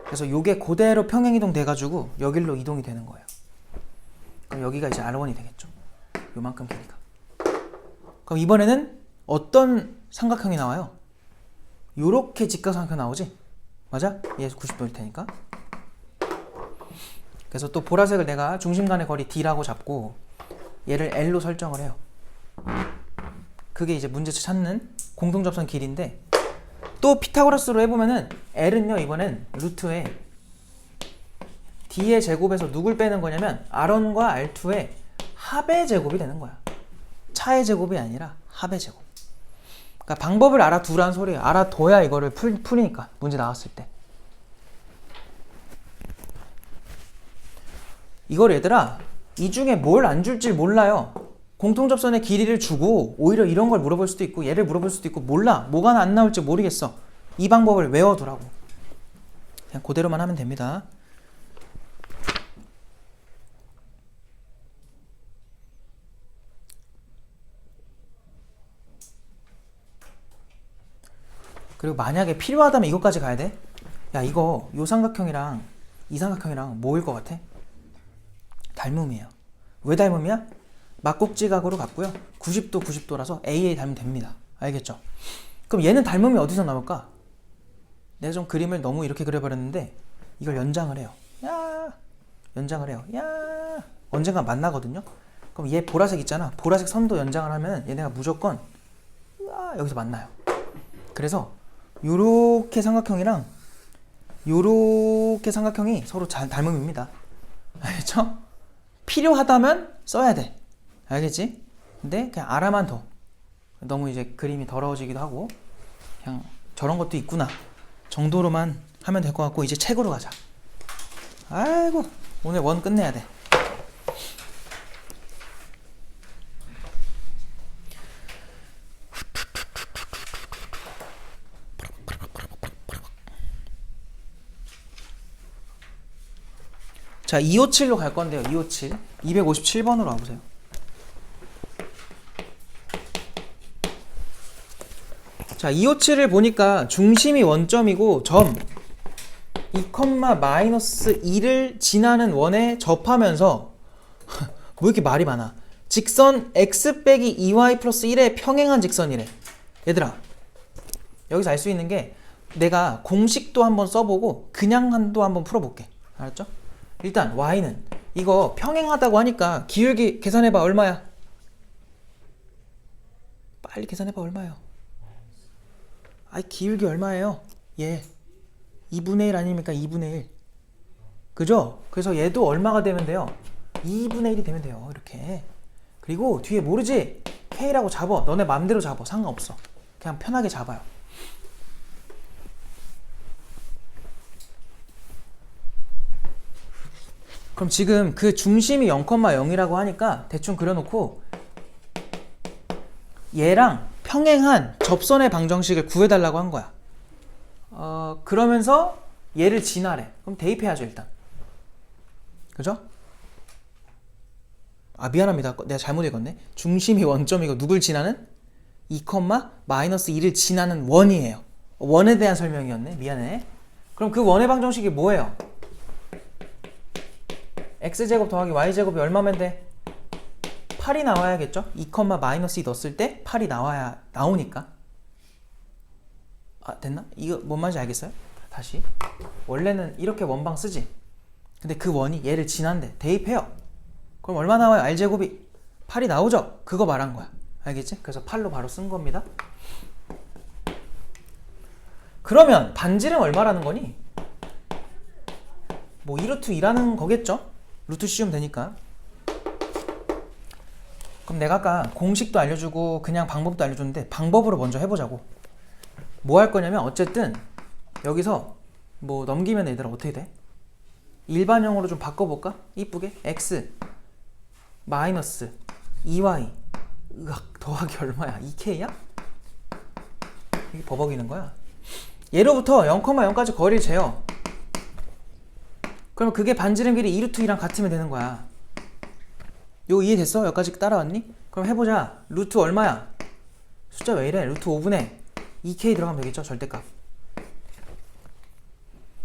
Speaker 1: 그래서 요게 그대로 평행이동 돼가지고 여길로 이동이 되는 거예요. 그럼 여기가 이제 R1이 되겠죠. 요만큼 길이가. 그럼 이번에는 어떤 삼각형이 나와요? 요렇게 직각삼각형 나오지? 맞아? 얘 90도일 테니까. 그래서 또 보라색을 내가 중심 간의 거리 D라고 잡고 얘를 L로 설정을 해요. 그게 이제 문제에서 찾는 공통접선 길이인데 또 피타고라스로 해보면은 L은요 이번엔 루트에 D의 제곱에서 누굴 빼는 거냐면 R1과 R2의 합의 제곱이 되는 거야. 차의 제곱이 아니라 합의 제곱. 그러니까 방법을 알아두라는 소리예요. 알아둬야 이거를 풀이니까 문제 나왔을 때. 이걸 얘들아 이 중에 뭘 안 줄지 몰라요. 공통접선의 길이를 주고 오히려 이런 걸 물어볼 수도 있고 얘를 물어볼 수도 있고 몰라. 뭐가 안 나올지 모르겠어. 이 방법을 외워두라고. 그냥 그대로만 하면 됩니다. 그리고 만약에 필요하다면 이것까지 가야 돼. 야 이거 요 삼각형이랑 이 삼각형이랑 뭐일 것 같아? 닮음이에요. 왜 닮음이야? 막곡지각으로 갔고요. 90도 90도라서 AA 닮으면 됩니다. 알겠죠? 그럼 얘는 닮음이 어디서 나올까? 내가 좀 그림을 너무 이렇게 그려버렸는데 이걸 연장을 해요. 야 연장을 해요. 야 언젠가 만나거든요. 그럼 얘 보라색 있잖아. 보라색 선도 연장을 하면 얘네가 무조건 여기서 만나요. 그래서 요렇게 삼각형이랑 요렇게 삼각형이 서로 잘 닮음입니다. 알겠죠? 필요하다면 써야 돼. 알겠지? 근데 그냥 알아만 둬. 너무 이제 그림이 더러워지기도 하고 그냥 저런 것도 있구나 정도로만 하면 될 것 같고 이제 책으로 가자. 아이고 오늘 원 끝내야 돼. 자, 257로 갈 건데요. 257. 257번으로 와보세요. 자, 257을 보니까 중심이 원점이고 점 2,-2를 지나는 원에 접하면서 뭐 이렇게 말이 많아. 직선 x 빼기 2y 플러스 1에 평행한 직선이래. 얘들아 여기서 알 수 있는 게 내가 공식도 한번 써보고 그냥 한도 한번 풀어볼게. 알았죠? 일단 y는 이거 평행하다고 하니까 기울기 계산해봐. 얼마야? 빨리 계산해봐. 얼마예요? 아이 기울기 얼마예요? 얘 2분의 1 아닙니까? 2분의 1 그죠? 그래서 얘도 얼마가 되면 돼요? 2분의 1이 되면 돼요. 이렇게 그리고 뒤에 모르지? K라고 잡어. 너네 맘대로 잡어. 상관없어. 그냥 편하게 잡아요. 그럼 지금 그 중심이 0,0이라고 하니까 대충 그려놓고 얘랑 평행한 접선의 방정식을 구해달라고 한 거야. 그러면서 얘를 지나래. 그럼 대입해야죠 일단. 그죠? 아 미안합니다. 내가 잘못 읽었네. 중심이 원점이고 누굴 지나는? 2, 마이너스 2를 지나는 원이에요. 원에 대한 설명이었네. 미안해. 그럼 그 원의 방정식이 뭐예요? x제곱 더하기 y제곱이 얼마면 돼? 8이 나와야겠죠? 2, 마이너스 2 넣었을 때 8이 나오니까. 아 됐나? 이거 뭔 말인지 알겠어요? 다시. 원래는 이렇게 원방 쓰지. 근데 그 원이 얘를 지난대. 대입해요. 그럼 얼마 나와요? r제곱이 8이 나오죠? 그거 말한 거야. 알겠지? 그래서 8로 바로 쓴 겁니다. 그러면 반지름 얼마라는 거니? 뭐 2루트 2라는 거겠죠? 루트 씌우면 되니까. 그럼 내가 아까 공식도 알려주고 그냥 방법도 알려줬는데 방법으로 먼저 해보자고. 뭐 할 거냐면 어쨌든 여기서 뭐 넘기면 얘들아 어떻게 돼? 일반형으로 좀 바꿔볼까? 이쁘게 x 마이너스 2y 으악 더하기 얼마야? 2k야? 이게 버벅이는 거야. 예로부터 0,0까지 거리를 재요. 그러면 그게 반지름 길이 2루트 2랑 같으면 되는 거야. 이거 이해됐어? 여기까지 따라왔니? 그럼 해보자. 루트 얼마야? 숫자 왜 이래? 루트 5분의 2k 들어가면 되겠죠? 절대값.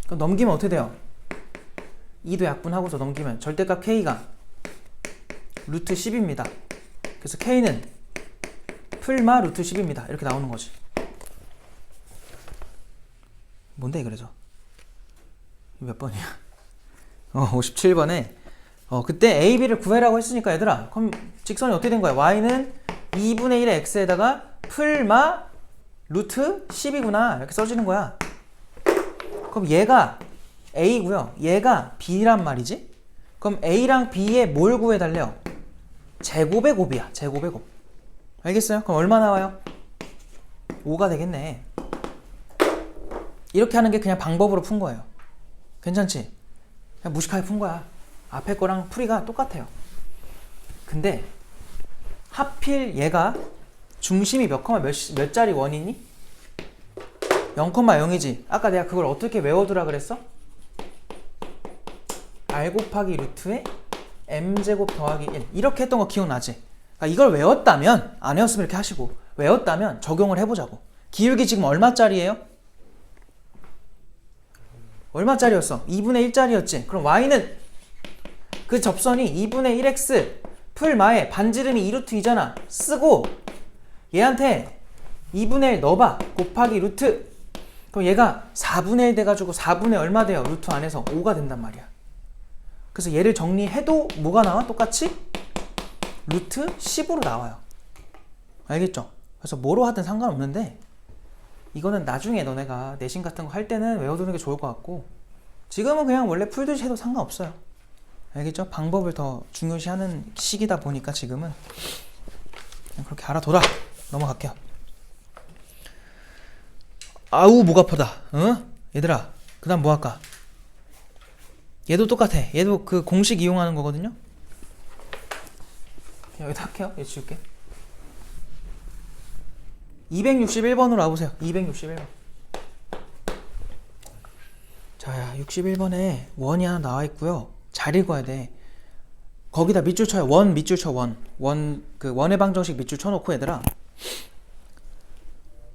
Speaker 1: 그럼 넘기면 어떻게 돼요? 2도 약분하고서 넘기면 절대값 k가 루트 10입니다. 그래서 k는 풀마 루트 10입니다. 이렇게 나오는 거지. 뭔데 그래서? 몇 번이야? 57번에 그때 a, b를 구해라고 했으니까 얘들아 그럼 직선이 어떻게 된 거야? y는 2분의 1의 x에다가 풀마 루트 10이구나 이렇게 써지는 거야. 그럼 얘가 a고요. 얘가 b란 말이지. 그럼 a랑 b의 뭘 구해달래요? 제곱의 곱이야. 제곱의 곱. 알겠어요? 그럼 얼마 나와요? 5가 되겠네. 이렇게 하는 게 그냥 방법으로 푼 거예요. 괜찮지? 그냥 무식하게 푼 거야. 앞에 거랑 풀이가 똑같아요. 근데 하필 얘가 중심이 몇 짜리 원이니? 0,0이지. 아까 내가 그걸 어떻게 외워두라 그랬어? r 곱하기 루트에 m제곱 더하기 1 이렇게 했던 거 기억나지? 그러니까 이걸 외웠다면 안 외웠으면 이렇게 하시고 외웠다면 적용을 해보자고. 기울기 지금 얼마짜리예요? 얼마짜리였어? 2분의 1짜리였지. 그럼 y는 그 접선이 2분의 1x 풀마에 반지름이 2루트 2잖아. 쓰고 얘한테 2분의 1 넣어봐. 곱하기 루트. 그럼 얘가 4분의 1 돼가지고 4분의 얼마 돼요? 루트 안에서 5가 된단 말이야. 그래서 얘를 정리해도 뭐가 나와? 똑같이 루트 10으로 나와요. 알겠죠? 그래서 뭐로 하든 상관없는데 이거는 나중에 너네가 내신 같은 거 할 때는 외워두는 게 좋을 것 같고 지금은 그냥 원래 풀듯이 해도 상관없어요. 알겠죠? 방법을 더 중요시하는 시기다 보니까 지금은 그냥 그렇게 알아둬라. 넘어갈게요. 아우 목 아프다. 응? 얘들아 그 다음 뭐 할까? 얘도 똑같아. 얘도 그 공식 이용하는 거거든요. 여기다 할게요. 얘 지울게. 261번으로 와보세요. 261번. 자, 61번에 원이 하나 나와 있고요. 잘 읽어야 돼. 거기다 밑줄 쳐요. 원 밑줄 쳐. 그 원의 방정식 밑줄 쳐놓고 얘들아.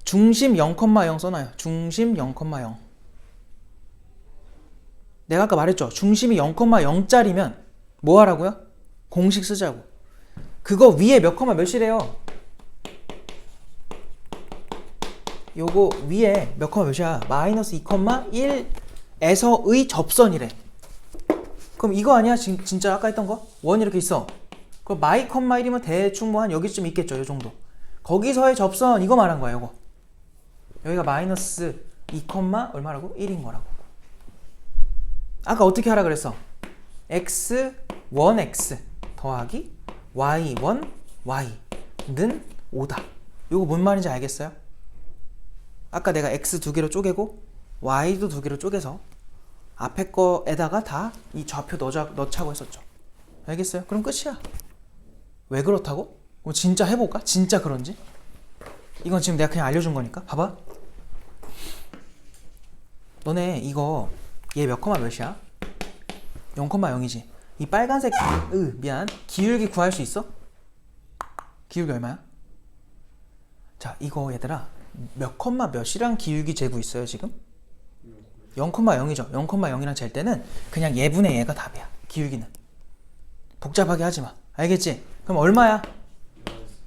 Speaker 1: 중심 0,0 써놔요. 중심 0,0. 내가 아까 말했죠. 중심이 0,0짜리면 뭐 하라고요? 공식 쓰자고. 그거 위에 몇 컴마 몇이래요? 요거 위에 몇 컴마 몇이야? 마이너스 2,1에서의 접선이래. 그럼 이거 아니야? 진짜 아까 했던 거? 원 이렇게 있어. 그럼 마이 컴마 1이면 대충 뭐 한 여기쯤 있겠죠. 요 정도. 거기서의 접선 이거 말한 거야. 요거. 여기가 마이너스 2, 얼마라고? 1인 거라고. 아까 어떻게 하라 그랬어? x 1x 더하기 y1 y는 5다. 이거 뭔 말인지 알겠어요? 아까 내가 x 두 개로 쪼개고 y도 두 개로 쪼개서 앞에 거에다가 다 이 좌표 넣자고 했었죠. 알겠어요? 그럼 끝이야. 왜 그렇다고? 그럼 진짜 해볼까? 진짜 그런지? 이건 지금 내가 그냥 알려준 거니까. 봐봐. 너네 이거 얘 몇 컴마 몇이야? 0,0이지. 이 빨간색 미안 기울기 구할 수 있어? 기울기 얼마야? 자 이거 얘들아 몇 컴마 몇이랑 기울기 재고 있어요 지금? 0,0이죠. 0,0이랑 잴 때는 그냥 얘분의 얘가 답이야. 기울기는 복잡하게 하지마. 알겠지? 그럼 얼마야?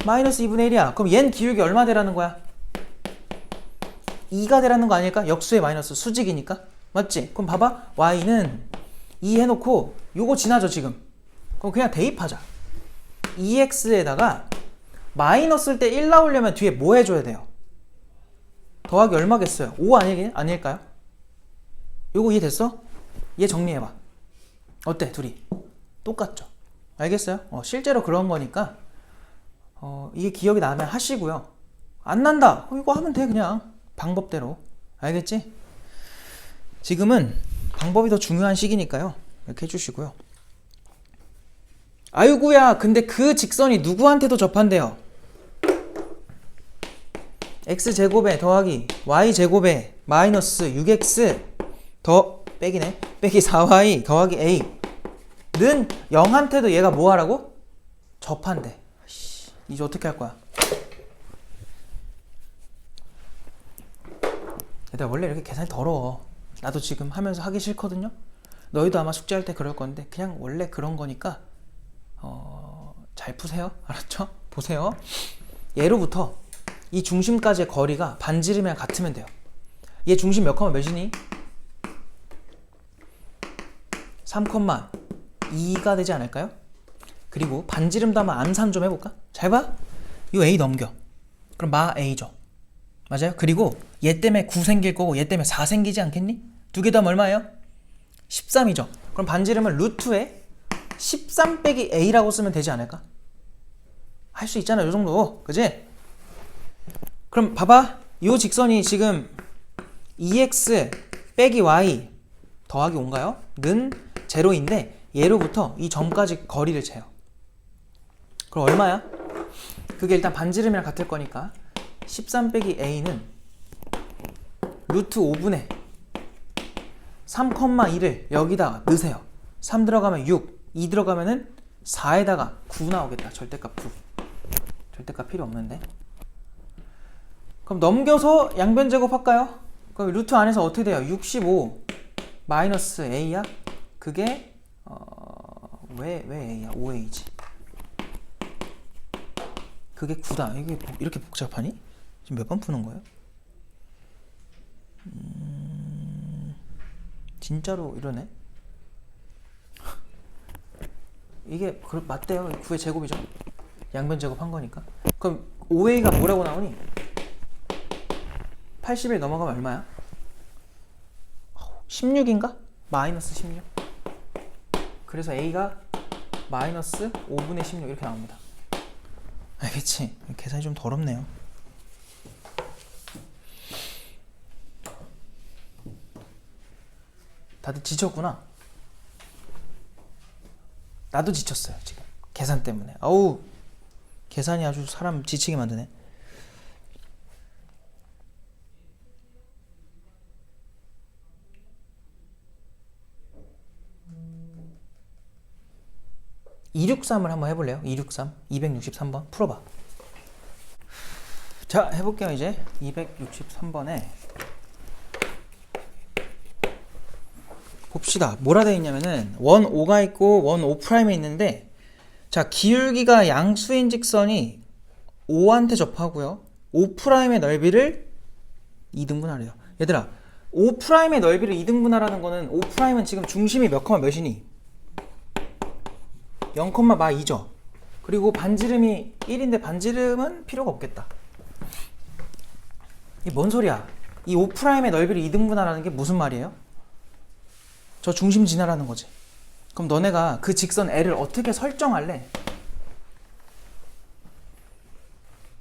Speaker 1: 마이너스 2분의 1이야. 그럼 얘는 기울기 얼마 되라는 거야? 2가 되라는 거 아닐까? 역수의 마이너스 수직이니까. 맞지? 그럼 봐봐. y는 2 해놓고 요거 지나죠 지금. 그럼 그냥 대입하자. 2x에다가 마이너스일 때 1 나오려면 뒤에 뭐 해줘야 돼요? 더하기 얼마겠어요? 5 아닐까요? 요거 이해됐어? 얘 정리해봐. 어때 둘이? 똑같죠? 알겠어요? 실제로 그런 거니까 이게 기억이 나면 하시고요. 안 난다? 이거 하면 돼 그냥 방법대로. 알겠지? 지금은 방법이 더 중요한 시기니까요. 이렇게 해주시고요. 아이고야 근데 그 직선이 누구한테도 접한대요? x제곱에 더하기 y제곱에 마이너스 6x 더 빼기네 빼기 4y 더하기 a는 0한테도 얘가 뭐 하라고? 접한대. 이제 어떻게 할 거야? 얘들아 원래 이렇게 계산이 더러워. 나도 지금 하면서 하기 싫거든요. 너희도 아마 숙제할 때 그럴 건데 그냥 원래 그런 거니까 잘 푸세요. 알았죠? 보세요. 예로부터 이 중심까지의 거리가 반지름이랑 같으면 돼요. 얘 중심 몇 컴마 몇이니? 3,2가 되지 않을까요? 그리고 반지름 담아 암산 좀 해볼까? 잘 봐. 이 A 넘겨. 그럼 마 A죠. 맞아요? 그리고 얘 때문에 9 생길 거고 얘 때문에 4 생기지 않겠니? 두 개 더하면 얼마예요? 13이죠. 그럼 반지름은 루트에 13 빼기 A라고 쓰면 되지 않을까? 할 수 있잖아 요 정도. 그지? 그럼 봐봐. 이 직선이 지금 2x 빼기 y 더하기 5인가요? 는 제로인데 얘로부터 이 점까지 거리를 재요. 그럼 얼마야? 그게 일단 반지름이랑 같을 거니까 13 빼기 a는 루트 5분의 3,2를 여기다가 넣으세요. 3 들어가면 6, 2 들어가면은 4에다가 9 나오겠다. 절대값 9. 절대값 필요 없는데. 그럼 넘겨서 양변 제곱할까요? 그럼 루트 안에서 어떻게 돼요? 65 마이너스 a야? 그게 왜 a야? 5a지. 그게 9다. 이게 이렇게 복잡하니? 지금 몇 번 푸는 거예요? 진짜로 이러네? 이게 맞대요. 9의 제곱이죠. 양변 제곱한 거니까. 그럼 5a가 뭐라고 나오니? 80일 넘어가면 얼마야? 16인가? 마이너스 16. 그래서 a가 마이너스 5분의 16 이렇게 나옵니다. 알겠지? 계산이 좀 더럽네요. 다들 지쳤구나. 나도 지쳤어요 지금 계산 때문에. 아우 계산이 아주 사람 지치게 만드네. (263을) 한번 해볼래요? 263 263번 풀어봐. 자 해볼게요. 이제 263번에 봅시다. 뭐라 되어 있냐면은 원 5가 있고 원 5'에 있는데, 자 기울기가 양수인 직선이 5한테 접하고요 5'의 넓이를 2등분하래요. 얘들아 5'의 넓이를 2등분하라는 거는 5'은 지금 중심이 몇 컴마 몇이니? 0,2죠. 그리고 반지름이 1인데 반지름은 필요가 없겠다. 이게 뭔 소리야? 이 5'의 넓이를 2등분하라는 게 무슨 말이에요? 저 중심 지나라는 거지. 그럼 너네가 그 직선 L을 어떻게 설정할래?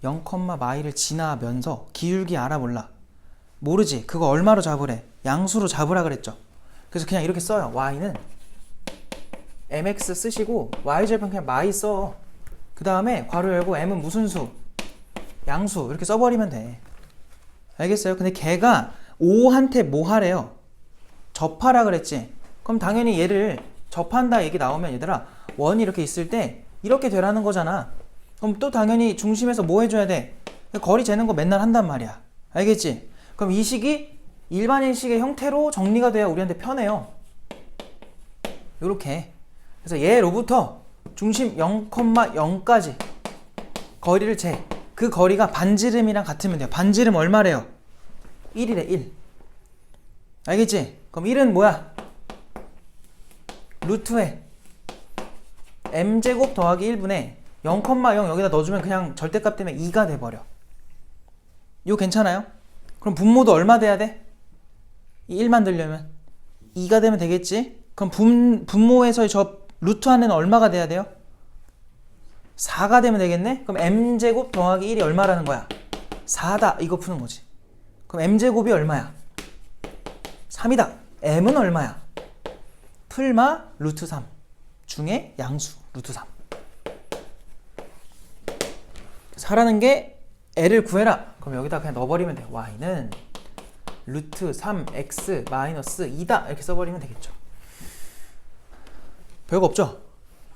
Speaker 1: 0,마이를 지나면서 기울기 알아 몰라? 모르지. 그거 얼마로 잡으래? 양수로 잡으라 그랬죠. 그래서 그냥 이렇게 써요. y는 mx 쓰시고 y절편 그냥 마이 써. 그 다음에 괄호 열고 m은 무슨 수? 양수. 이렇게 써버리면 돼. 알겠어요? 근데 걔가 5한테 뭐 하래요? 접하라 그랬지? 그럼 당연히 얘를 접한다 얘기 나오면 얘들아 원이 이렇게 있을 때 이렇게 되라는 거잖아. 그럼 또 당연히 중심에서 뭐 해줘야 돼? 거리 재는 거 맨날 한단 말이야. 알겠지? 그럼 이 식이 일반인 식의 형태로 정리가 돼야 우리한테 편해요. 요렇게. 그래서 얘로부터 중심 0,0까지 거리를 재. 그 거리가 반지름이랑 같으면 돼요. 반지름 얼마래요? 1이래 1. 알겠지? 그럼 1은 뭐야? 루트에 m제곱 더하기 1분의 0,0 여기다 넣어주면 그냥 절대값 때문에 2가 돼버려. 이거 괜찮아요? 그럼 분모도 얼마 돼야 돼? 1 만들려면 2가 되면 되겠지? 그럼 분모에서의 저 루트 안에는 얼마가 돼야 돼요? 4가 되면 되겠네? 그럼 m제곱 더하기 1이 얼마라는 거야? 4다. 이거 푸는 거지. 그럼 m제곱이 얼마야? 3이다. m은 얼마야? 풀마 루트 3 중에 양수 루트 3. 4라는 게 l을 구해라. 그럼 여기다 그냥 넣어버리면 돼. y는 루트 3x 마이너스 2다. 이렇게 써버리면 되겠죠. 별거 없죠?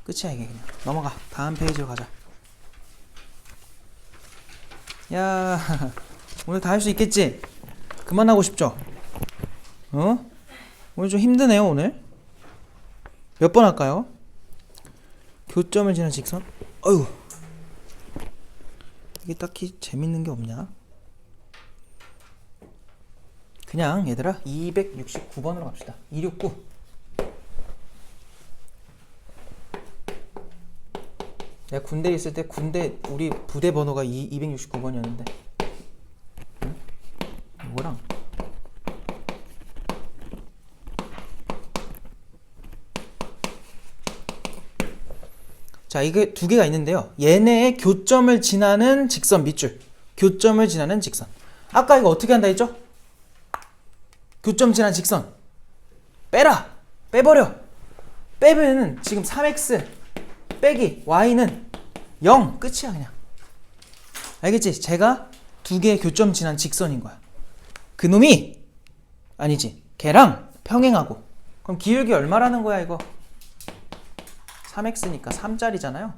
Speaker 1: 끝이야 이게. 그냥 넘어가. 다음 페이지로 가자. 야 오늘 다 할 수 있겠지? 그만하고 싶죠? 어? 오늘 좀 힘드네요 오늘. 몇 번 할까요? 교점을 지는 직선? 어휴, 이게 딱히 재밌는 게 없냐? 그냥 얘들아 269번으로 갑시다. 269. 내가 군대에 있을 때 군대 우리 부대 번호가 269번이었는데 응? 이거랑 자, 이게 두 개가 있는데요. 얘네의 교점을 지나는 직선 밑줄. 교점을 지나는 직선. 아까 이거 어떻게 한다 했죠? 교점 지난 직선. 빼라! 빼버려! 빼면은 지금 3x 빼기 y는 0. 끝이야, 그냥. 알겠지? 제가 두 개의 교점 지난 직선인 거야. 그놈이 아니지. 걔랑 평행하고. 그럼 기울기 얼마라는 거야, 이거? 3x니까 3짜리잖아요.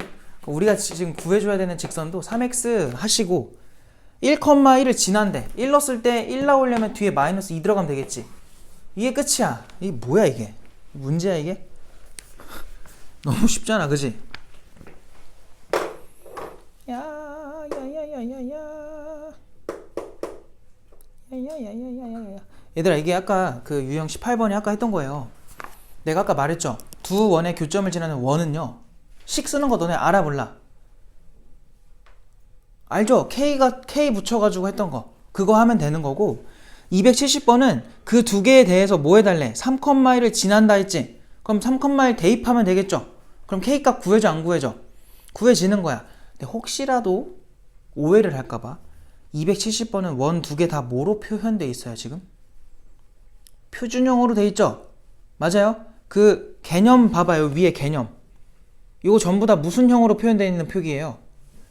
Speaker 1: 우리가 지금 구해줘야 되는 직선도 3x 하시고 1,1을 지난데 1 넣었을 때 1 나오려면 뒤에 마이너스 2 들어가면 되겠지. 이게 끝이야. 이게 뭐야 이게? 문제야 이게? 너무 쉽잖아, 그지? 얘들아 이게 아까 그 유형 18번이 아까 했던 거예요. 내가 아까 말했죠. 두 원의 교점을 지나는 원은요. 식 쓰는 거 너네 알아 몰라? 알죠? K 붙여가지고 했던 거. 그거 하면 되는 거고 270번은 그 두 개에 대해서 뭐 해달래? 3,1을 지난다 했지? 그럼 3,1 대입하면 되겠죠? 그럼 K값 구해줘 안 구해줘? 구해지는 거야. 근데 혹시라도 오해를 할까봐 270번은 원 두 개 다 뭐로 표현돼 있어요 지금? 표준형으로 돼 있죠? 맞아요? 그 개념 봐봐요. 위에 개념. 이거 전부 다 무슨 형으로 표현되어 있는 표기예요?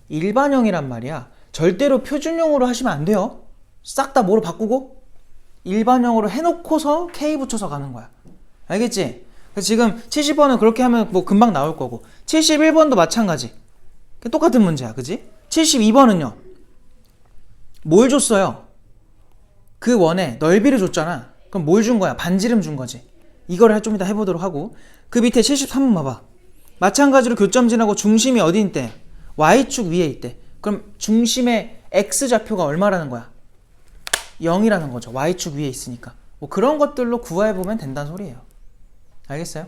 Speaker 1: 일반형이란 말이야. 절대로 표준형으로 하시면 안 돼요. 싹 다 뭐로 바꾸고 일반형으로 해놓고서 K 붙여서 가는 거야. 알겠지? 그래서 지금 70번은 그렇게 하면 뭐 금방 나올 거고 71번도 마찬가지. 똑같은 문제야. 그지? 72번은요. 뭘 줬어요? 그 원에 넓이를 줬잖아. 그럼 뭘 준 거야? 반지름 준 거지. 이거를 좀 이따 해보도록 하고 그 밑에 73번 봐봐. 마찬가지로 교점 지나고 중심이 어디 있대? Y축 위에 있대. 그럼 중심의 X좌표가 얼마라는 거야? 0이라는 거죠. Y축 위에 있으니까. 뭐 그런 것들로 구해보면 된다는 소리예요. 알겠어요?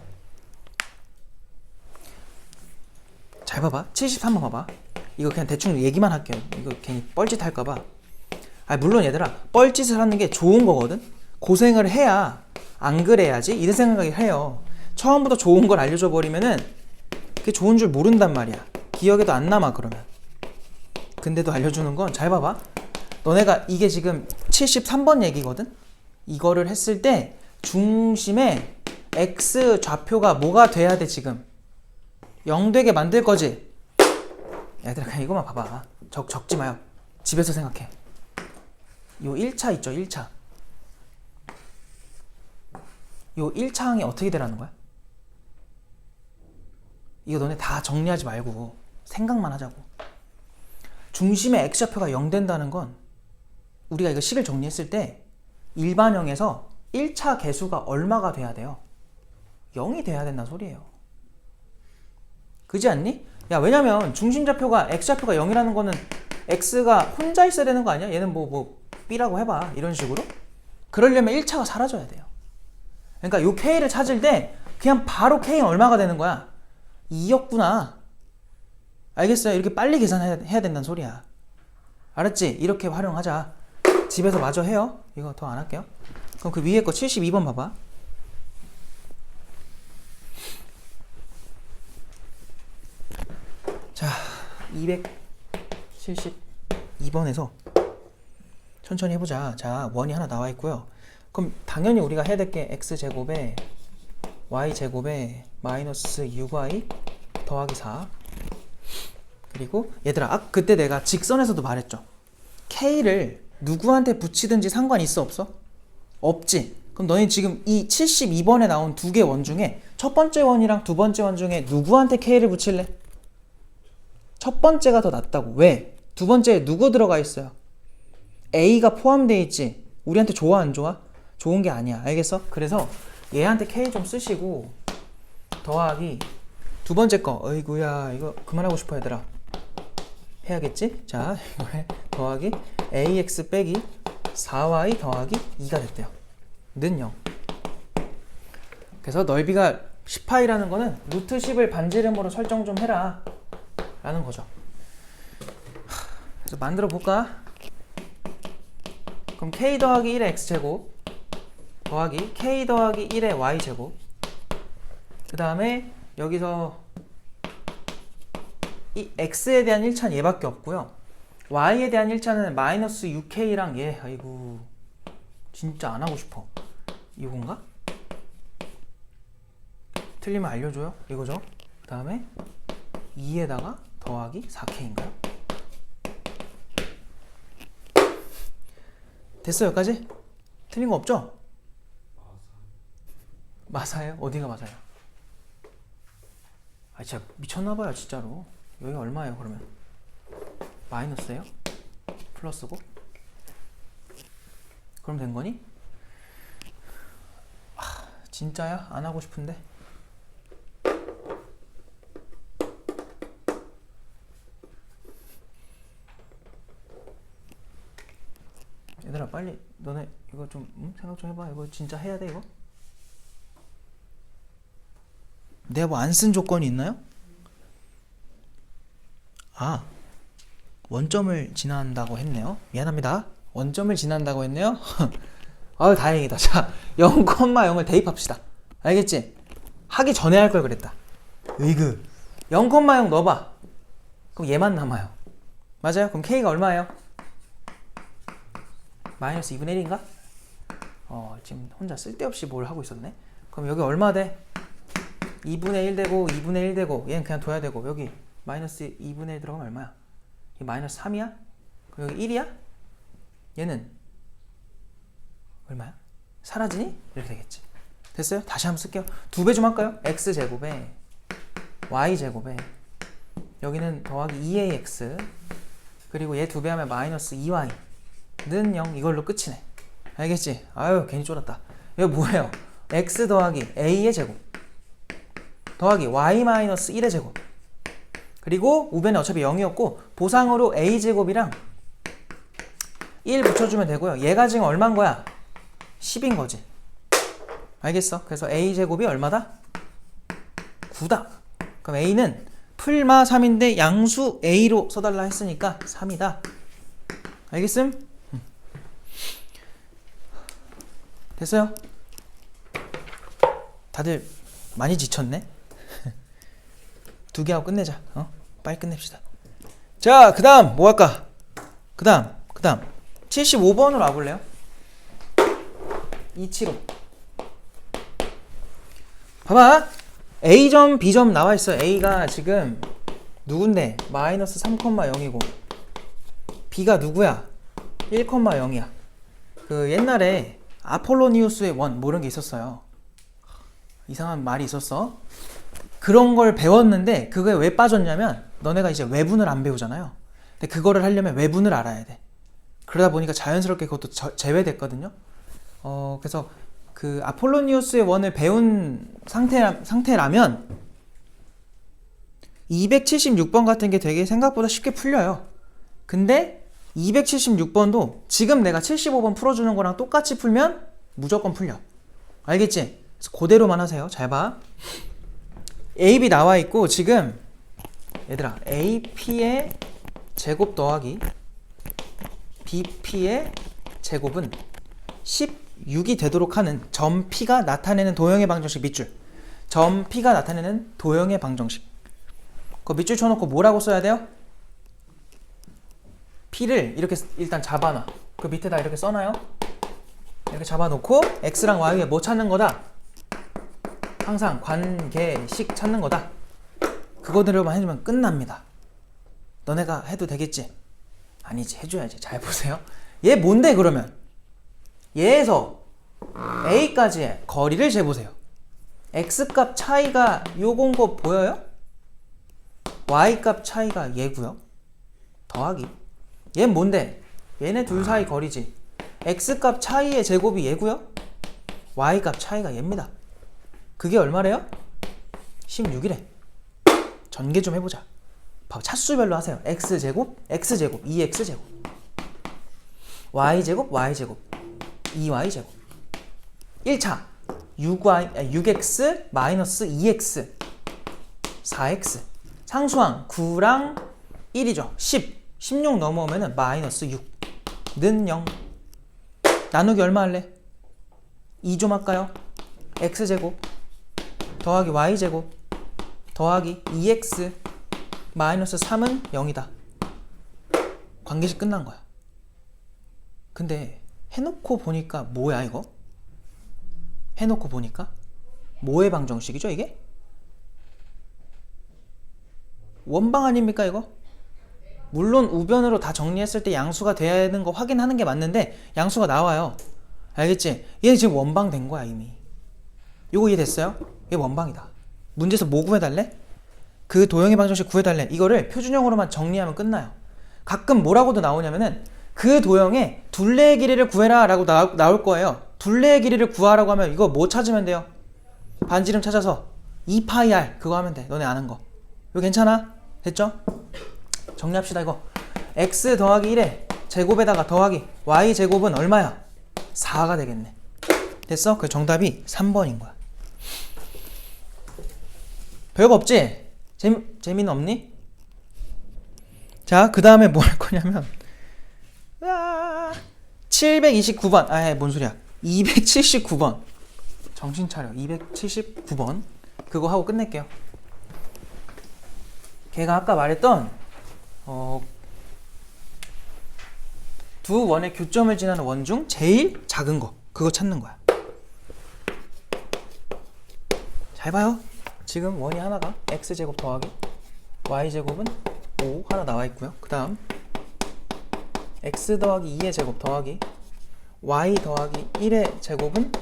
Speaker 1: 잘 봐봐. 73번 봐봐. 이거 그냥 대충 얘기만 할게요. 이거 괜히 뻘짓 할까봐. 물론 얘들아 뻘짓을 하는 게 좋은 거거든. 고생을 해야 안 그래야지 이런 생각을 해요. 처음부터 좋은 걸 알려줘 버리면은 그게 좋은 줄 모른단 말이야. 기억에도 안 남아 그러면. 근데도 알려주는 건 잘 봐봐. 너네가 이게 지금 73번 얘기거든? 이거를 했을 때 중심에 x 좌표가 뭐가 돼야 돼 지금? 0 되게 만들 거지? 얘들아 그냥 이거만 봐봐. 적지 마요. 집에서 생각해. 요 1차 있죠 1차. 요 1차 항이 어떻게 되라는 거야? 이거 너네 다 정리하지 말고 생각만 하자고. 중심의 x좌표가 0 된다는 건 우리가 이거 식을 정리했을 때 일반형에서 1차 개수가 얼마가 돼야 돼요? 0이 돼야 된다는 소리예요. 그지 않니? 야 왜냐면 중심좌표가 x좌표가 0이라는 거는 x가 혼자 있어야 되는 거 아니야? 얘는 뭐 b라고 해봐 이런 식으로. 그러려면 1차가 사라져야 돼요. 그러니까 요 k를 찾을 때 그냥 바로 k는 얼마가 되는 거야? 2였구나. 알겠어요? 이렇게 빨리 계산해야 된다는 소리야. 알았지? 이렇게 활용하자. 집에서 마저 해요. 이거 더 안 할게요. 그럼 그 위에 거 72번 봐봐. 자, 272번에서 천천히 해보자. 자, 원이 하나 나와 있고요. 그럼 당연히 우리가 해야 될 게 x제곱에 y제곱에 마이너스 6y 더하기 4. 그리고 얘들아 그때 내가 직선에서도 말했죠. k를 누구한테 붙이든지 상관이 있어 없어? 없지. 그럼 너희 지금 이 72번에 나온 두 개 원 중에 첫 번째 원이랑 두 번째 원 중에 누구한테 k를 붙일래? 첫 번째가 더 낫다고. 왜? 두 번째에 누구 들어가 있어요? a가 포함되어 있지. 우리한테 좋아 안 좋아? 좋은 게 아니야. 알겠어? 그래서 얘한테 k 좀 쓰시고 더하기 두 번째 거. 어이구야 이거 그만하고 싶어 얘들아. 해야겠지? 자 이거에 더하기 ax 빼기 4y 더하기 2가 됐대요. 는 0. 그래서 넓이가 10파이라는 거는 루트 10을 반지름으로 설정 좀 해라 라는 거죠. 그래서 만들어 볼까? 그럼 k 더하기 1의 x제곱 더하기 k 더하기 1의 y제곱, 그 다음에 여기서 이 x에 대한 1차는 얘밖에 없고요. y에 대한 1차는 마이너스 6k랑 얘. 아이고 진짜 안 하고 싶어. 이건가? 틀리면 알려줘요. 이거죠. 그 다음에 2에다가 더하기 4k인가요? 됐어요 여기까지? 틀린 거 없죠? 마사예요? 어디가 마사예요? 아 진짜 미쳤나봐요 진짜로. 여기 얼마예요 그러면? 마이너스예요? 플러스고? 그럼 된 거니? 아, 진짜야? 안 하고 싶은데. 얘들아 빨리 너네 이거 좀 생각 좀 해봐. 이거 진짜 해야 돼 이거? 내가 뭐 안 쓴 조건이 있나요? 아 원점을 지난다고 했네요. 미안합니다. 원점을 지난다고 했네요. 아유 다행이다. 자 0,0을 대입합시다. 알겠지? 하기 전에 할 걸 그랬다. 으이그 0,0 넣어봐. 그럼 얘만 남아요. 맞아요? 그럼 k가 얼마예요? 마이너스 2분의 1인가? 지금 혼자 쓸데없이 뭘 하고 있었네. 그럼 여기 얼마 돼? 2분의 1 되고 2분의 1 되고 얘는 그냥 둬야 되고 여기 마이너스 2분의 1 들어가면 얼마야? 이 마이너스 3이야? 그럼 여기 1이야? 얘는 얼마야? 사라지니? 이렇게 되겠지. 됐어요? 다시 한번 쓸게요. 두 배 좀 할까요? x제곱에 y제곱에 여기는 더하기 2ax 그리고 얘 두 배 하면 마이너스 2y 는 0. 이걸로 끝이네. 알겠지? 아유 괜히 쫄았다. 이거 뭐예요? x 더하기 a의 제곱 더하기 y 마이너스 1의 제곱, 그리고 우변은 어차피 0이었고 보상으로 a제곱이랑 1 붙여주면 되고요. 얘가 지금 얼마인 거야? 10인 거지. 알겠어? 그래서 a제곱이 얼마다? 9다. 그럼 a는 풀마 3인데 양수 a로 써달라 했으니까 3이다. 알겠음? 됐어요? 다들 많이 지쳤네? 두 개 하고 끝내자. 빨리 끝냅시다. 자, 그 다음 뭐 할까? 그 다음 75번으로 와볼래요? 275. 봐봐. A점 B점 나와있어. A가 지금 누군데? 마이너스 3,0이고 B가 누구야? 1,0이야. 그 옛날에 아폴로니우스의 원 모르는 게 있었어요. 이상한 말이 있었어. 그런 걸 배웠는데 그게 왜 빠졌냐면 너네가 이제 외분을 안 배우잖아요. 근데 그거를 하려면 외분을 알아야 돼. 그러다 보니까 자연스럽게 그것도 제외됐거든요. 그래서 그 아폴로니우스의 원을 배운 상태라면 276번 같은 게 되게 생각보다 쉽게 풀려요. 근데 276번도 지금 내가 75번 풀어주는 거랑 똑같이 풀면 무조건 풀려. 알겠지? 그래서 그대로만 하세요. 잘 봐. AB 나와 있고 지금 얘들아 AP의 제곱 더하기 BP의 제곱은 16이 되도록 하는 점 P가 나타내는 도형의 방정식 밑줄. 점 P가 나타내는 도형의 방정식. 그 밑줄 쳐놓고 뭐라고 써야 돼요? P를 이렇게 일단 잡아놔. 그 밑에다 이렇게 써놔요. 이렇게 잡아놓고 X랑 Y에 뭐 찾는 거다? 항상 관계식 찾는 거다. 그거대로만 해주면 끝납니다. 너네가 해도 되겠지? 아니지, 해줘야지. 잘 보세요. 얘 뭔데 그러면? 얘에서 A까지의 거리를 재보세요. X값 차이가 요건 거 보여요? Y값 차이가 얘고요. 더하기 얘 뭔데? 얘네 둘 사이 거리지. X값 차이의 제곱이 얘고요. Y값 차이가 얘입니다. 그게 얼마래요? 16이래. 전개 좀 해보자. 봐봐, 차수별로 하세요. X제곱, X제곱, 2X제곱, Y제곱, Y제곱, 2Y제곱. 1차 6X 마이너스 2X 4X. 상수항 9랑 1이죠. 16 넘어오면은 마이너스 6는 0. 나누기 얼마 할래? 2 좀 할까요? X제곱 더하기 Y제곱 더하기 2X 마이너스 3은 0이다. 관계식 끝난 거야. 근데 해놓고 보니까 뭐야 이거? 해놓고 보니까 뭐의 방정식이죠 이게? 원방 아닙니까 이거? 물론 우변으로 다 정리했을 때 양수가 돼야 되는 거 확인하는 게 맞는데 양수가 나와요. 알겠지? 얘 지금 원방 된 거야 이미. 요거 이해됐어요? 얘 원방이다. 문제에서 뭐 구해달래? 그 도형의 방정식 구해달래. 이거를 표준형으로만 정리하면 끝나요. 가끔 뭐라고도 나오냐면은 그 도형의 둘레의 길이를 구해라 라고 나올 거예요. 둘레의 길이를 구하라고 하면 이거 뭐 찾으면 돼요? 반지름 찾아서 2파이r 그거 하면 돼. 너네 아는 거. 이거 괜찮아? 됐죠? 정리합시다 이거. x 더하기 1에 제곱에다가 더하기 y 제곱은 얼마야? 4가 되겠네. 됐어? 그 정답이 3번인 거야. 별거 없지? 재미는 없니? 자, 그 다음에 뭐 할 거냐면 729번 뭔 소리야 279번 정신 차려. 279번 그거 하고 끝낼게요. 걔가 아까 말했던 두 원의 교점을 지나는 원 중 제일 작은 거 그거 찾는 거야. 잘 봐요. 지금 원이 하나가 x제곱 더하기 y제곱은 5 하나 나와 있고요. 그 다음 x 더하기 2의 제곱 더하기 y 더하기 1의 제곱은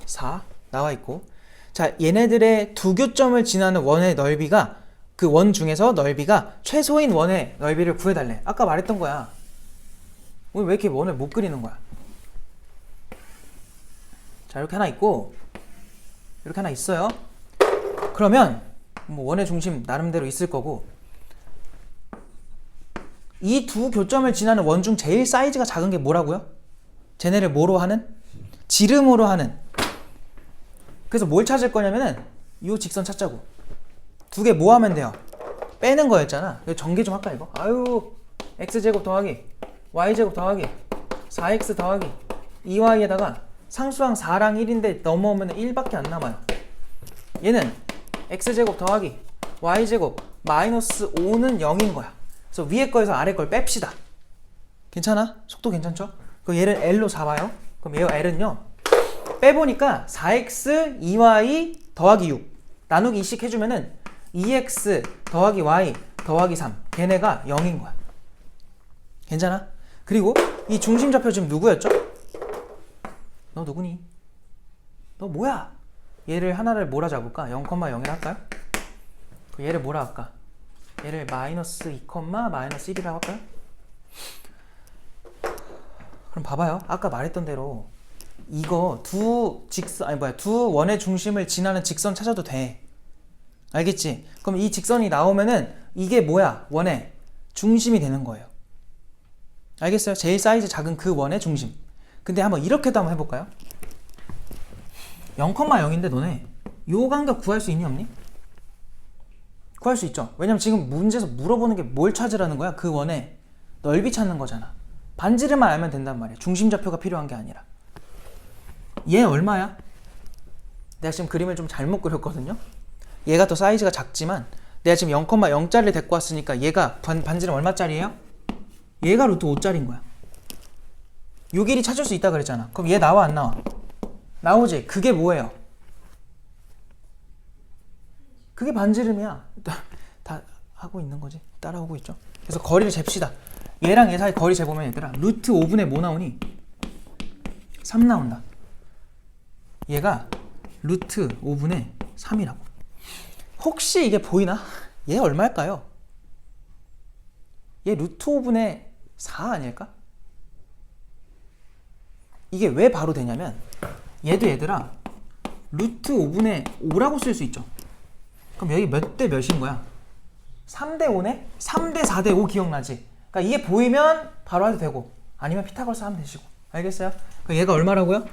Speaker 1: 4 나와 있고, 자 얘네들의 두 교점을 지나는 원의 넓이가 그 원 중에서 넓이가 최소인 원의 넓이를 구해달래. 아까 말했던 거야. 오늘 왜 이렇게 원을 못 그리는 거야? 자 이렇게 하나 있고 이렇게 하나 있어요. 그러면 뭐 원의 중심 나름대로 있을 거고, 이 두 교점을 지나는 원 중 제일 사이즈가 작은 게 뭐라고요? 쟤네를 뭐로 하는? 지름으로 하는. 그래서 뭘 찾을 거냐면은 이 직선 찾자고. 두 개 뭐 하면 돼요? 빼는 거였잖아. 이거 전개 좀 할까 이거? x제곱 더하기 y제곱 더하기 4x 더하기 2y에다가 상수항 4랑 1인데 넘어오면 1밖에 안 남아요. 얘는 x제곱 더하기 y제곱 마이너스 5는 0인 거야. 그래서 위에 거에서 아래 걸 뺍시다. 괜찮아? 속도 괜찮죠? 그럼 얘를 L로 잡아요. 그럼 얘 L은요. 빼보니까 4x 2y 더하기 6 나누기 2씩 해주면은 2x 더하기 y 더하기 3 걔네가 0인 거야. 괜찮아? 그리고 이 중심좌표 지금 누구였죠? 너 누구니? 너 뭐야? 얘를 하나를 뭐라 잡을까? 0,0을 할까요? 얘를 뭐라 할까? 얘를 마이너스 2, 마이너스 1이라고 할까요? 그럼 봐봐요. 아까 말했던 대로 이거 두 원의 중심을 지나는 직선 찾아도 돼. 알겠지? 그럼 이 직선이 나오면은 이게 뭐야? 원의 중심이 되는 거예요. 알겠어요? 제일 사이즈 작은 그 원의 중심. 근데 한번 이렇게도 한번 해볼까요? 0,0인데 너네 요 간격 구할 수 있니 없니? 구할 수 있죠. 왜냐면 지금 문제에서 물어보는 게 뭘 찾으라는 거야? 그 원의 넓이 찾는 거잖아. 반지름만 알면 된단 말이야. 중심좌표가 필요한 게 아니라. 얘 얼마야? 내가 지금 그림을 좀 잘못 그렸거든요. 얘가 더 사이즈가 작지만 내가 지금 0,0짜리를 데리고 왔으니까 얘가 반지름 얼마짜리예요? 얘가 루트 5짜리인 거야. 요 길이 찾을 수 있다 그랬잖아. 그럼 얘 나와 안 나와? 나오지. 그게 뭐예요? 그게 반지름이야. 다 하고 있는 거지. 따라오고 있죠. 그래서 거리를 잽시다. 얘랑 얘 사이 거리 재보면 얘들아 루트 5분의 뭐 나오니? 3 나온다. 얘가 루트 5분의 3이라고. 혹시 이게 보이나? 얘 얼마일까요? 얘 루트 5분의 4 아닐까? 이게 왜 바로 되냐면 얘도 얘들아 루트 5분의 5라고 쓸 수 있죠. 그럼 여기 몇 대 몇인 거야? 3대 5네? 3대 4대 5 기억나지? 그러니까 이게 보이면 바로 해도 되고 아니면 피타고라스 하면 되시고. 알겠어요? 그럼 얘가 얼마라고요?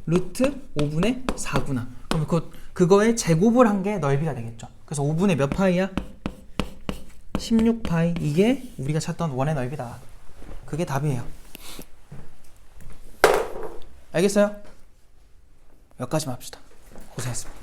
Speaker 1: 루트 5분의 4구나. 그럼 그거의 제곱을 한 게 넓이가 되겠죠. 그래서 5분의 몇 파이야? 16파이. 이게 우리가 찾던 원의 넓이다. 그게 답이에요. 알겠어요? 여기까지만 합시다. 고생했습니다.